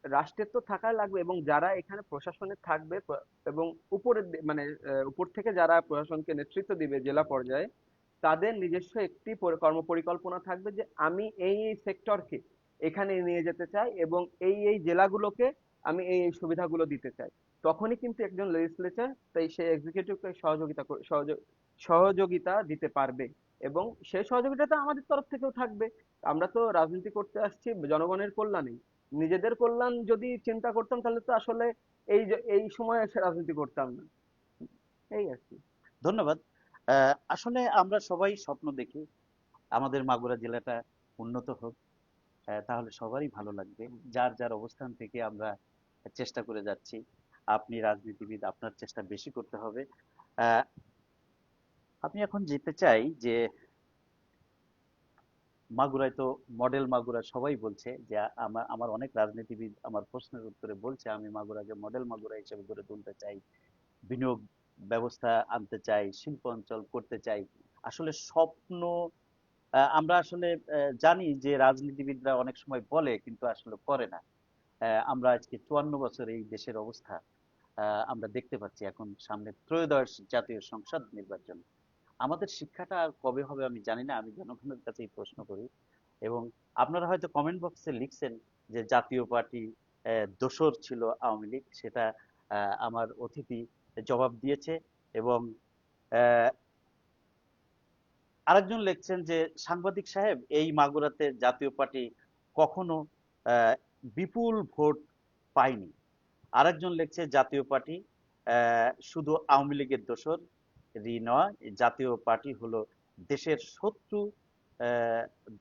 রাষ্ট্রের তো থাকাই লাগবে, এবং যারা এখানে প্রশাসনে থাকবে এবং মানে উপর থেকে যারা প্রশাসনকে নেতৃত্ব দিবে জেলা পর্যায়ে, তাদের নিজস্ব একটি কর্মপরিকল্পনা থাকবে যে আমি এই সেক্টরকে এখানে নিয়ে যেতে চাই এবং এই জেলাগুলোকে আমি এই সুবিধাগুলো দিতে চাই। তখনই কিন্তু একজন লেজিসলেচার তাই সে এক্সিকিউটিভকে সহযোগিতা দিতে পারবে। এবং সেই সহযোগিতাটা আমাদের তরফ থেকেও থাকবে। আমরা তো রাজনীতি করতে আসছি জনগণের কল্যাণে। নিজেদের কল্যাণ যদি চিন্তা করতাম তাহলে তো আসলে এই সময় এসে রাজনীতি করতাম না। এই আর কি। ধন্যবাদ। আসলে আমরা সবাই স্বপ্ন দেখি আমাদের মাগুরা জেলাটা উন্নত হোক। তাহলে সবারই ভালো লাগবে। যার যার অবস্থান থেকে আমরা চেষ্টা করে যাচ্ছি। আপনি রাজনীতিবিদ, আপনার চেষ্টা বেশি করতে হবে। আহ, আমি এখন যেতে চাই যে মাগুরায় তো মডেল মাগুরা সবাই বলছে যে আমার আমার অনেক রাজনীতিবিদ আমার প্রশ্নের উত্তরে বলছে আমি মাগুরাকে মডেল মাগুরা হিসেবে গড়ে তুলতে চাই, বিনিয়োগ ব্যবস্থা আনতে চাই, শিল্প অঞ্চল করতে চাই। আসলে স্বপ্ন আমরা আসলে জানি যে রাজনীতিবিদরা অনেক সময় বলে কিন্তু আসলে করে না। আমরা আজকে 54 বছর এই দেশের অবস্থা আমরা দেখতে পাচ্ছি। এখন সামনে ত্রয়োদশ জাতীয় সংসদ নির্বাচন। আমাদের শিক্ষাটা আর কবে হবে আমি জানি না, আমি জনগণের কাছেই প্রশ্ন করি। এবং আপনারা হয়তো কমেন্ট বক্সে লিখছেন যে জাতীয় পার্টি দোসর ছিল আওয়ামী লীগ, সেটা আমার অতিথি জবাব দিয়েছে। এবং আহ, আরেকজন লিখছেন যে সাংবাদিক সাহেব, এই মাগুরাতে জাতীয় পার্টি কখনো আহ, বিপুল ভোট পায়নি। আরেকজন লিখছে জাতীয় পার্টি শুধু আওয়ামী লীগের দোসর। নয়, জাতীয় পার্টি হলো দেশের শত্রু,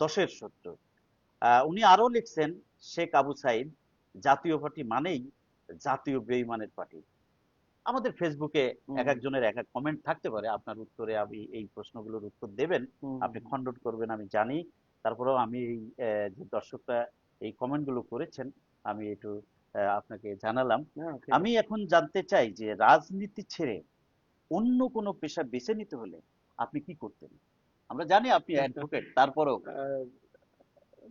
দশের শত্রু। উনি আরো লিখছেন, শেখ আবু সাইদ, জাতীয় পার্টি মানেই জাতীয় বেইমানের পার্টি। আমাদের ফেসবুকে হুম এক একজনের এক এক কমেন্ট থাকতে পারে, আপনার উত্তরে আমি এই প্রশ্নগুলোর উত্তর দেবেন, হুম আপনি হুম। খণ্ডন করবেন আমি জানি। তারপরেও আমি এই যে দর্শকরা এই কমেন্টগুলো করেছেন, আমি একটু আপনাকে জানালাম। না ঠিক আমি আছে। এখন জানতে চাই যে রাজনীতি ছেড়ে অন্য কোনো পেশা বেছে নিতে হলে আপনি কি করতেন? আমরা জানি আপনি অ্যাডভোকেট, তারপরেও। আহ,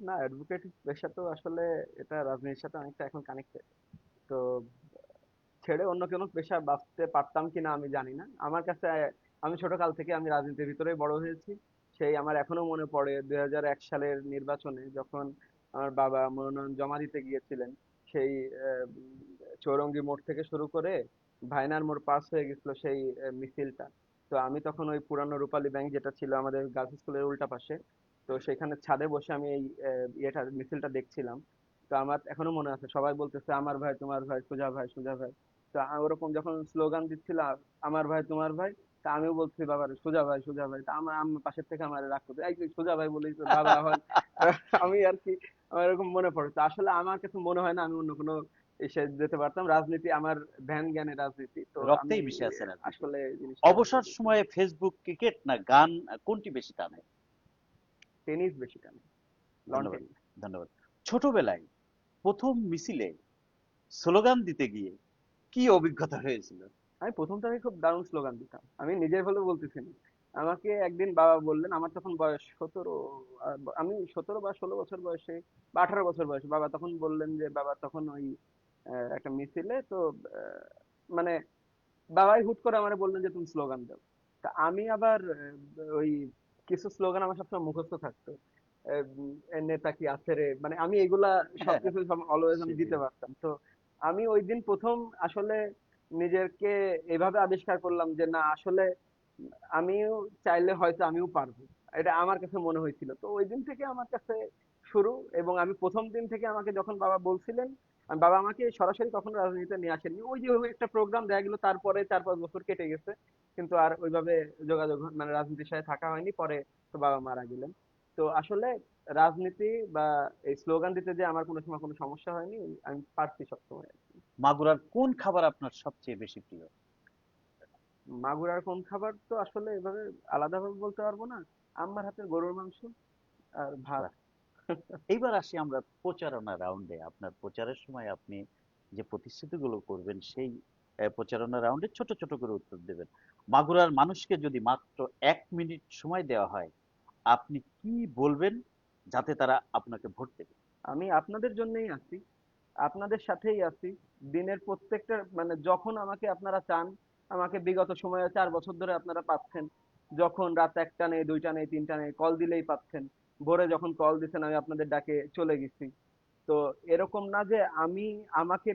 না, অ্যাডভোকেট পেশা তো আসলে এটা রাজনীতির সাথে অনেকটা এখন কানেক্টেড। তো ছেড়ে অন্য কোনো পেশা বাঁচতে পারতাম কিনা আমি জানি না। আমার কাছে আমি ছোটকাল থেকে আমি রাজনীতির ভিতরেই বড় হয়েছি। সেই আমার এখনো মনে পড়ে 2001 সালের নির্বাচনে যখন আমার বাবা মনোনয়ন জমা দিতে গিয়েছিলেন। সেই চৌরঙ্গি মোড় থেকে শুরু করে ভাইনার মোড় পাস হয়ে গেছিল সেই মিছিলটা। তো আমি তখন ওই পুরানো রূপালী ব্যাংক যেটা ছিল আমাদের গার্লস স্কুলের উল্টা পাশে, তো সেখানে ছাদে বসে আমি এই ইয়েটা মিছিলটা দেখছিলাম। তো আমার এখনো মনে আছে, সবাই বলতেছে আমার ভাই তোমার ভাই, সোজা ভাই সোজা ভাই। তো ওরকম যখন স্লোগান দিচ্ছিল আমার ভাই তোমার ভাই, তা আমিও বলছি বাবার সোজা ভাই সোজা ভাই। তা আমার আম্মা পাশের থেকে আমার রাগ করতো, এই তুই সোজা ভাই বলেই তো বাবা হয়। আমি আর কি, আমার এরকম মনে পড়ে। তো আসলে আমার কাছে মনে হয় না আমি অন্য কোনো এসে যেতে পারতাম। রাজনীতি আমার ধ্যান জ্ঞানে রাজনীতি, তো আমি রক্তেই মিশে আছে রাজনীতি। আসলে জিনিসটা এভাবে অবসর দেখি। সময়ে ফেসবুক, ক্রিকেট না গান, কোনটি বেশি টানে? টেনিস বেশি টানে, লন ধন্যবাদ, টেনিস। ধন্যবাদ। ছোটবেলায় প্রথম মিছিলে স্লোগান দিতে গিয়ে কি অভিজ্ঞতা হয়েছিল? আমি প্রথম থেকে খুব দারুণ স্লোগান দিতাম, আমি নিজের হলেও বলতেছি না। আমাকে একদিন বাবা বললেন, আমার তখন বয়স 17, আমি 17 বা 16 বছর বয়সে বা 18 বছর বয়সে। বাবা তখন বললেন যে বাবা তখন ওই একটা মিছিলে তো আহ, মানে বাবাই হুট করে আমারে বললেন যে তুমি স্লোগান দাও। তা আমি আবার ওই কিছু স্লোগান আমার সবসময় মুখস্থ থাকতো। নেতা কি আছে রে, মানে আমি এগুলা সবকিছু অলওয়েজ আমি দিতে শিবির। পারতাম। তো আমি ওই দিন প্রথম আসলে নিজেকে এভাবে আবিষ্কার করলাম যে না আসলে আমিও চাইলে হয়তো আমিও পারবো। এটা আমার কাছে মনে হয়েছিল। তো ওই দিন থেকে আমার কাছে শুরু। এবং আমি প্রথম দিন থেকে আমাকে যখন বাবা বলছিলেন, বাবা আমাকে সরাসরি কখনো রাজনীতিতে নিয়ে আসেননি। ওই যে ওই একটা প্রোগ্রাম দেখা গেল, তারপরে 4-5 বছর কেটে গেছে, কিন্তু আর ওইভাবে যোগাযোগ মানে রাজনীতির সাথে থাকা হয়নি। পরে তো বাবা মারা গেলেন। তো আসলে রাজনীতি বা এই স্লোগান দিতে যে আমার কোনো সময় কোনো সমস্যা হয়নি, আমি পারছি সবসময়। মাগুরার কোন খাবার আপনার সবচেয়ে বেশি প্রিয়? মাগুরার কোন খাবার তো আসলে এভাবে আলাদাভাবে বলতে পারবো না। আম্মার হাতের গরুর মাংস আর ভাত। বাহ! এইবার আসি আমরা প্রচারণা রাউন্ডে। আপনার প্রচারের সময় আপনি যে প্রতিশ্রুতিগুলো করবেন, সেই প্রচারণা রাউন্ডে ছোট ছোট করে উত্তর দেবেন। মাগুরার মানুষকে যদি মাত্র 1 মিনিট সময় দেওয়া হয়, আপনি কি বলবেন যাতে তারা আপনাকে ভোট দেবে? আমি আপনাদের জন্যই আছি, আপনাদের সাথেই আছি। দিনের প্রত্যেকটা মানে যখন আমাকে আপনারা চান, আমাকে বিগত সময়ে 4 বছর ধরে আপনারা পাচ্ছেন। যখন রাত 1টা নেই, 2টা নেই, 3টা নেই, কল দিলেই পাচ্ছেন। ভোরে যখন কল দিচ্ছেন আমি আপনাদের ডাকে চলে গেছি। তো এরকম না যে আমি, আমাকে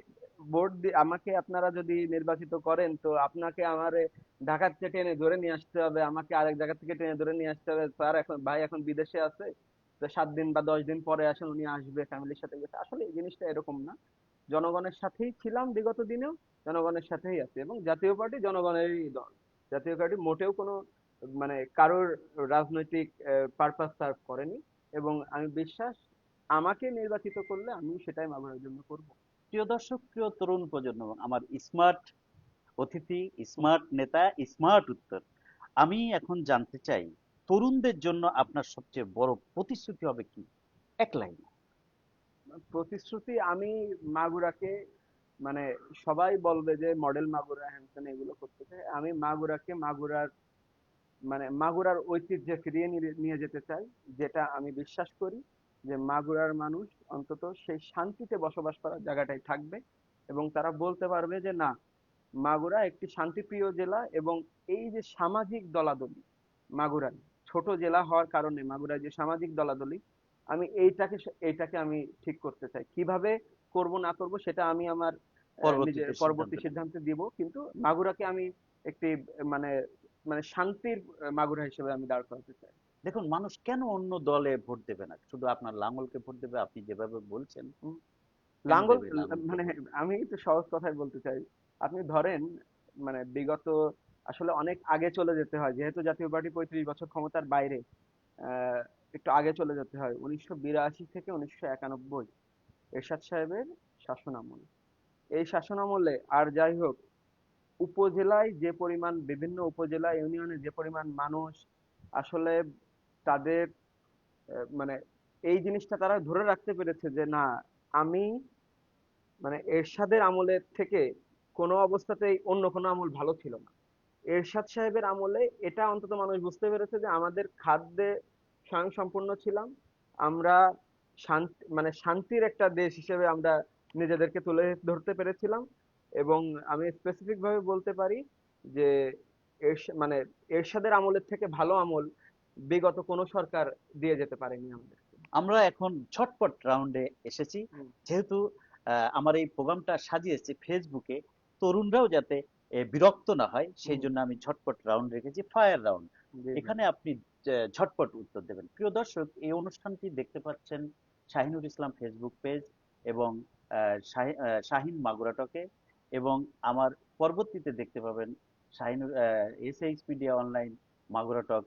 আমাকে আপনারা যদি নির্বাচিত করেন তো আপনাকে আমারে ঢাকা থেকে টেনে ধরে নিয়ে আসতে হবে, আমাকে আরেক জায়গা থেকে টেনে ধরে নিয়ে আসতে হবে, স্যার এখন ভাই এখন বিদেশে আছে, তো 7 দিন বা 10 দিন পরে আসেন, উনি আসবে ফ্যামিলির সাথে গেছে। আসলে এই জিনিসটা এরকম না। জনগণের সাথেই ছিলাম বিগত দিনেও, জনগণের সাথেই আছি। এবং জাতীয় পার্টি জনগণেরই দল। জাতীয় পার্টি মোটেও কোনো মানে কারোর রাজনৈতিক পারপাস সার্ভ করেনি। এবং আমি বিশ্বাস আমাকে নির্বাচিত করলে আমি সেটাই মাগুরার জন্য করব। প্রিয় দর্শক, প্রিয় তরুণ প্রজন্ম, আমার স্মার্ট অতিথি, স্মার্ট নেতা, স্মার্ট উত্তর। আমি এখন জানতে চাই, তরুণদের জন্য আপনার সবচেয়ে বড় প্রতিশ্রুতি হবে কি? এক লাইন। প্রতিশ্রুতি আমি মাগুরাকে মানে সবাই বলবে যে মডেল মাগুরা হ্যানত্যান এগুলো করতে চাই, আমি মাগুরাকে মাগুরার মানে মাগুরার ঐতিহ্যে ফিরিয়ে নিয়ে যেতে চাই। যেটা আমি বিশ্বাস করি যে মাগুরার মানুষ অন্তত সেই শান্তিতে বসবাস করার জায়গাটাই থাকবে। এবং তারা বলতে পারবে যে না, মাগুরা একটি শান্তিপ্রিয় জেলা। এবং এই যে সামাজিক দলাদলি মাগুরায়, ছোট জেলা হওয়ার কারণে মাগুরায় যে সামাজিক দলাদলি, আমি এইটাকে আমি ঠিক করতে চাই। কিভাবে করব না করব সেটা আমি আমার নিজের পরবর্তীতে সিদ্ধান্ত পরবর্তী নেব। সিদ্ধান্তে দিব। কিন্তু মাগুরাকে আমি একটি মানে মানে শান্তির মাগুরা হিসেবে আমি দাঁড় করাতে চাই। দেখুন, মানুষ কেন অন্য দলে ভোট দেবে না? শুধু আপনার লাঙ্গলকে ভোট দেবে, আপনি যেভাবে বলছেন। উম, কেন লাঙ্গল দেবে লাঙ্গলকে মানে ভোট? আমি একটু সহজ কথায় বলতে চাই। আপনি ধরেন মানে বিগত আসলে অনেক আগে চলে যেতে হয়, যেহেতু জাতীয় পার্টি 35 বছর ক্ষমতার বাইরে। আহ, একটু আগে চলে যেতে হয় 1982 থেকে 1991 এরশাদ সাহেবের শাসন আমল। এই শাসন আমলে আর যাই হোক, উপজেলায় যে পরিমাণ, বিভিন্ন উপজেলা ইউনিয়নে যে পরিমাণ মানুষ আসলে তাদের মানে এই জিনিসটা তারা ধরে রাখতে পেরেছে যে না, আমি মানে এরশাদের আমলের থেকে কোনো অবস্থাতেই অন্য কোনো আমল ভালো ছিল না। এরশাদ সাহেবের আমলে এটা অন্তত মানুষ বুঝতে পেরেছে যে আমাদের খাদ্যে স্বয়ংসম্পূর্ণ ছিলাম আমরা, শান্তি মানে শান্তির একটা দেশ হিসেবে আমরা নিজেদেরকে তুলে ধরতে পেরেছিলাম। এবং আমি স্পেসিফিক ভাবে বলতে পারি যে মানে এরশাদের আমলের থেকে ভালো আমল বিগত কোনো সরকার দিয়ে যেতে পারেনি আমাদেরকে। আমরা এখন ঝটপট রাউন্ডে এসেছি, হুম, যেহেতু আমার এই প্রোগ্রামটা সাজিয়েছে ফেসবুকে, তরুণরাও যাতে বিরক্ত না হয় সেই হুম, জন্য আমি ঝটপট রাউন্ড রেখেছি, ফায়ার রাউন্ড। জি জি। এখানে আপনি ঝটপট উত্তর দেবেন। প্রিয় দর্শক, এই অনুষ্ঠানটি দেখতে পাচ্ছেন শাহিনুর ইসলাম ফেসবুক পেজ এবং শাহিন মাগুরাটকে, এবং আমার পরবর্তীতে দেখতে পাবেন Shahinur SH media online Magura talk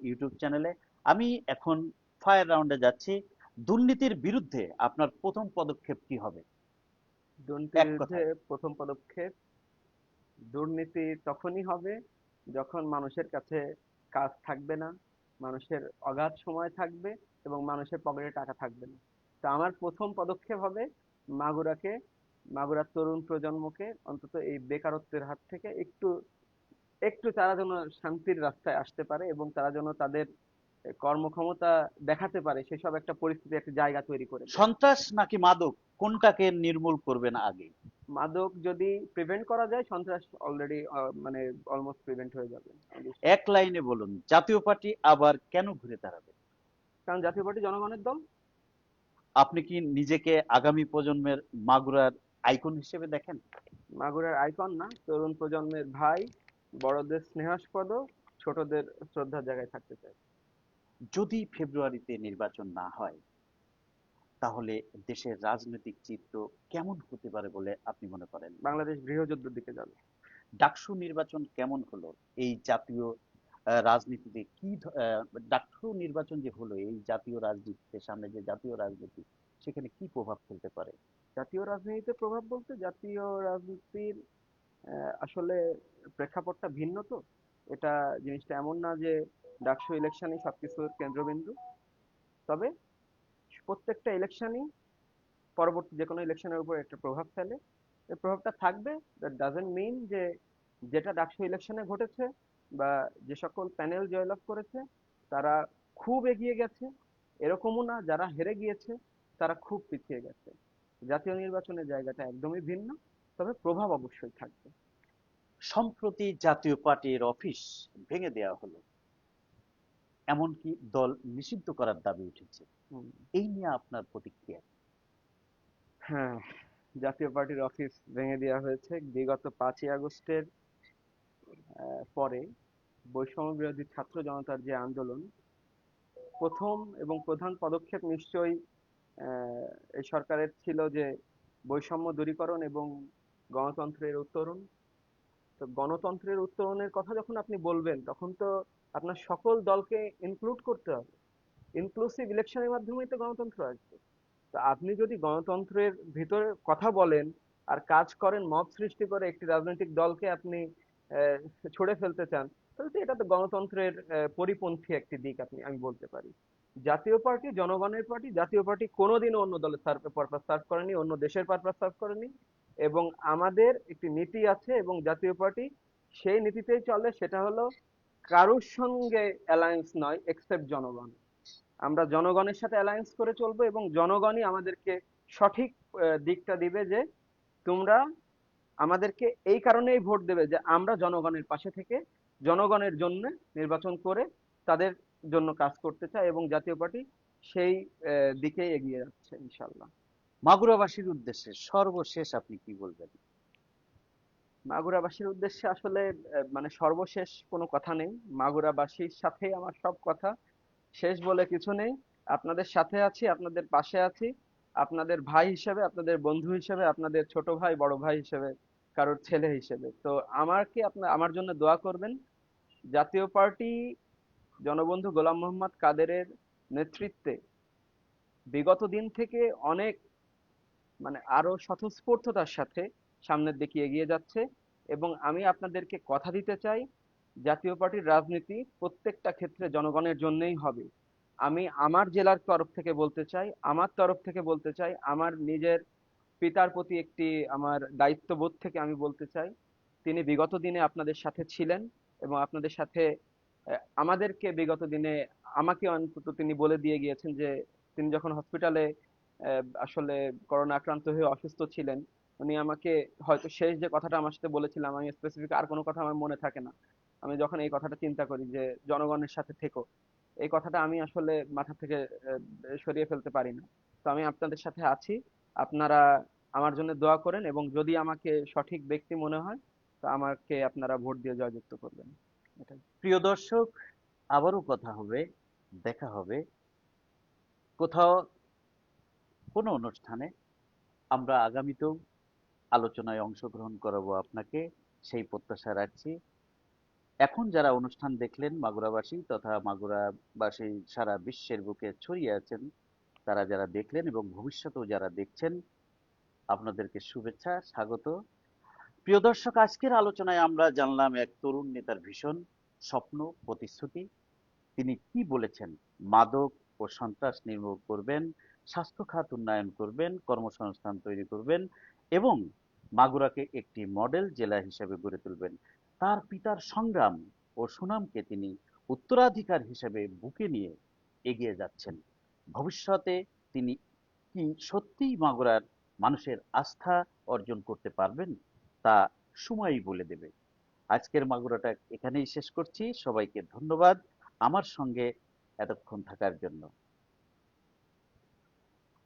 YouTube চ্যানেলে। আমি এখন ফায়ার রাউন্ডে যাচ্ছি। দুর্নীতির বিরুদ্ধে আপনার প্রথম পদক্ষেপ কি হবে? দুর্নীতির এক বিরুদ্ধে কথায়। প্রথম পদক্ষেপ, দুর্নীতি তখনই হবে যখন মানুষের কাছে কাজ থাকবে না, মানুষের অগাধ সময় থাকবে এবং মানুষের পকেটে টাকা থাকবে না। তো আমার প্রথম পদক্ষেপ হবে মাগুরাকে, মাগুরার তরুণ প্রজন্মকে অন্তত এই বেকারত্বের হাত থেকে একটু একটু তারা যেন শান্তির রাস্তায় আসতে পারে এবং তারা যেন তাদের কর্মক্ষমতা দেখাতে পারে, সেসব একটা পরিস্থিতি, একটা জায়গা তৈরি করে দেওয়া। সন্ত্রাস নাকি মাদক, কোনটাকে নির্মূল করবেন আগে? মাদক যদি প্রিভেন্ট করা যায়, সন্ত্রাস অলরেডি মানে অলমোস্ট প্রিভেন্ট হয়ে যাবে আমি বিশ্বাস এক করি। লাইনে বলুন, জাতীয় পার্টি আবার কেন ঘুরে দাঁড়াবে? কারণ জাতীয় পার্টি জনগণের দল। আপনি কি নিজেকে আগামী প্রজন্মের মাগুরার আইকন হিসেবে দেখেন? মাগুরার আইকন না, তরুণ প্রজন্মের ভাই, বড়দের স্নেহাস্পদ, ছোটদের শ্রদ্ধার জায়গায় থাকতে চাই। যদি ফেব্রুয়ারিতে নির্বাচন না হয়, তাহলে দেশের রাজনৈতিক চিত্র কেমন হতে পারে বলে আপনি মনে করেন? বাংলাদেশ গৃহযুদ্ধের দিকে যাবে। ডাকসু নির্বাচন কেমন হলো? এই জাতীয় রাজনীতিতে ডাকসু নির্বাচন যে হলো, এই জাতীয় রাজনীতিতে, সামনে যে জাতীয় রাজনীতি, সেখানে কি প্রভাব ফেলতে পারে? জাতীয় রাজনীতিতে প্রভাব বলতে, জাতীয় রাজনীতির আসলে প্রেক্ষাপটটা ভিন্ন তো। এটা, জিনিসটা এমন না যে ডাকসু ইলেকশনই সবকিছুর কেন্দ্রবিন্দু। তবে প্রত্যেকটা ইলেকশনই পরবর্তী যে কোনো ইলেকশনের উপর একটা প্রভাব ফেলে। এই প্রভাবটা থাকবে। দ্যাট ডাজন্ট মিন যে যেটা ডাকসু ইলেকশনে ঘটেছে বা যে সকল প্যানেল জয়লাভ করেছে তারা খুব এগিয়ে গেছে, এরকমও না যারা হেরে গিয়েছে তারা খুব পিছিয়ে গেছে। জাতীয় নির্বাচনের জায়গাটা একদমই ভিন্ন, তবে প্রভাব অবশ্যই থাকবে। সম্প্রতি জাতীয় পার্টির অফিস ভেঙে দেওয়া হলো, এমনকি দল নিষিদ্ধ করার দাবি উঠেছে। হুম, এই নিয়ে আপনার প্রতিক্রিয়া? হ্যাঁ, জাতীয় পার্টির অফিস ভেঙে দেওয়া হয়েছে বিগত 5ই আগস্টের পরে। বৈষম্য বিরোধী ছাত্র জনতার যে আন্দোলন, প্রথম এবং প্রধান পদক্ষেপ নিশ্চয়ই আহ, এই সরকারের ছিল যে বৈষম্য দূরীকরণ এবং গণতন্ত্রের উত্তরণ। তো গণতন্ত্রের উত্তরণের কথা যখন আপনি বলবেন তখন তো আপনার সকল দলকে ইনক্লুড করতে হবে। ইনক্লুসিভ ইলেকশনের মাধ্যমেই তো গণতন্ত্র আসবে। তো আপনি যদি গণতন্ত্রের ভিতরে কথা বলেন আর কাজ করেন, মব সৃষ্টি করে একটি রাজনৈতিক দলকে আপনি আহ, ছুঁড়ে ফেলতে চান, তাহলে তো এটা তো গণতন্ত্রের পরিপন্থী একটি দিক আমি বলতে পারি। জাতীয় পার্টি জনগণের পার্টি, জাতীয় পার্টি কোনোদিনও অন্য দলের পারপাস সার্ভ করেনি, অন্য দেশের পারপাস সার্ভ করেনি। এবং আমাদের একটি নীতি আছে এবং জাতীয় পার্টি সেই নীতিতেই চলে, সেটা হলো কারোর সঙ্গে অ্যালায়েন্স নয় এক্সেপ্ট জনগণ। আমরা জনগণের সাথে অ্যালায়েন্স করে চলবো এবং জনগণই আমাদেরকে সঠিক দিকটা দিবে যে তোমরা আমাদেরকে এই কারণেই ভোট দেবে যে আমরা জনগণের পাশে থেকে জনগণের জন্য নির্বাচন করে তাদের জন্য কাজ করতে চাই এবং জাতীয় পার্টি সেই দিকেই এগিয়ে যাচ্ছে ইনশাল্লাহ। মাগুরাবাসীর উদ্দেশ্যে সর্বশেষ আপনি কি বলবেন? মাগুরাবাসীর উদ্দেশ্যে আসলে মানে সর্বশেষ কোনো কথা নেই। মাগুরাবাসীর সাথেই আমার সব কথা, শেষ বলে কিছু নেই। আপনাদের সাথে আছি, আপনাদের পাশে আছি, আপনাদের ভাই হিসেবে, আপনাদের বন্ধু হিসেবে, আপনাদের ছোট ভাই বড় ভাই হিসেবে কারোর ছেলে হিসেবে। তো আমার জন্য দোয়া করবেন। জাতীয় পার্টি জনবন্ধু গোলাম মোহাম্মদ কাদেরের নেতৃত্বে বিগত দিন থেকে অনেক, মানে আরো স্বতঃস্ফূর্ততার সাথে সামনের দিকে এগিয়ে যাচ্ছে। এবং আমি আপনাদেরকে কথা দিতে চাই, জাতীয় পার্টির রাজনীতি প্রত্যেকটা ক্ষেত্রে জনগণের জন্যই হবে। আমি আমার জেলার তরফ থেকে বলতে চাই, আমার নিজের পিতার প্রতি একটি আমার দায়িত্ববোধ থেকে আমি বলতে চাই, তিনি বিগত দিনে আপনাদের সাথে ছিলেন এবং আপনাদের সাথে আমাদেরকে বিগত দিনে, আমাকে অন্তত তিনি বলে দিয়ে গিয়েছেন যে তিনি যখন হসপিটালে আসলে করোনা আক্রান্ত হয়ে অসুস্থ ছিলেন, উনি আমাকে হয়তো শেষ যে কথাটা আমার সাথে বলেছিলাম, আমি স্পেসিফিক আর কোনো কথা আমার মনে থাকে না, আমি যখন এই কথাটা চিন্তা করি যে জনগণের সাথে থেকো, এই কথাটা আমি আসলে মাথা থেকে আহ, সরিয়ে ফেলতে পারি না। তো আমি আপনাদের সাথে আছি, আপনারা আমার জন্য দোয়া করেন, এবং যদি আমাকে সঠিক ব্যক্তি মনে হয় তো আমাকে আপনারা ভোট দিয়ে জয়যুক্ত করবেন। এটাই। প্রিয় দর্শক, আবারও কথা হবে, দেখা হবে কোথাও কোনো অনুষ্ঠানে। আমরা আগামীতেও আলোচনায় অংশগ্রহণ করাবো আপনাকে, সেই প্রত্যাশা রাখছি। এখন যারা অনুষ্ঠান দেখলেন, মাগুরাবাসী তথা মাগুরাবাসী সারা বিশ্বের বুকে ছড়িয়ে আছেন, তারা যারা দেখলেন এবং ভবিষ্যতেও যারা দেখছেন, আপনাদেরকে শুভেচ্ছা, স্বাগত। প্রিয় দর্শক, আজকের আলোচনায় আমরা জানলাম এক তরুণ নেতার ভীষণ স্বপ্ন, প্রতিশ্রুতি। তিনি কি বলেছেন? মাদক ও সন্ত্রাস নির্মূল করবেন, স্বাস্থ্য খাত উন্নয়ন করবেন, কর্মসংস্থান তৈরি করবেন এবং মাগুরাকে একটি মডেল জেলা হিসেবে গড়ে তুলবেন। তার পিতার সংগ্রাম ও সুনামকে তিনি উত্তরাধিকার হিসেবে বুকে নিয়ে এগিয়ে যাচ্ছেন। ভবিষ্যতে তিনি কি সত্যিই মাগুরার মানুষের আস্থা অর্জন করতে পারবেন, তা সময়ই বলে দেবে। আজকের মাগুরাটা এখানেই শেষ করছি। সবাইকে ধন্যবাদ আমার সঙ্গে এতক্ষণ থাকার জন্য।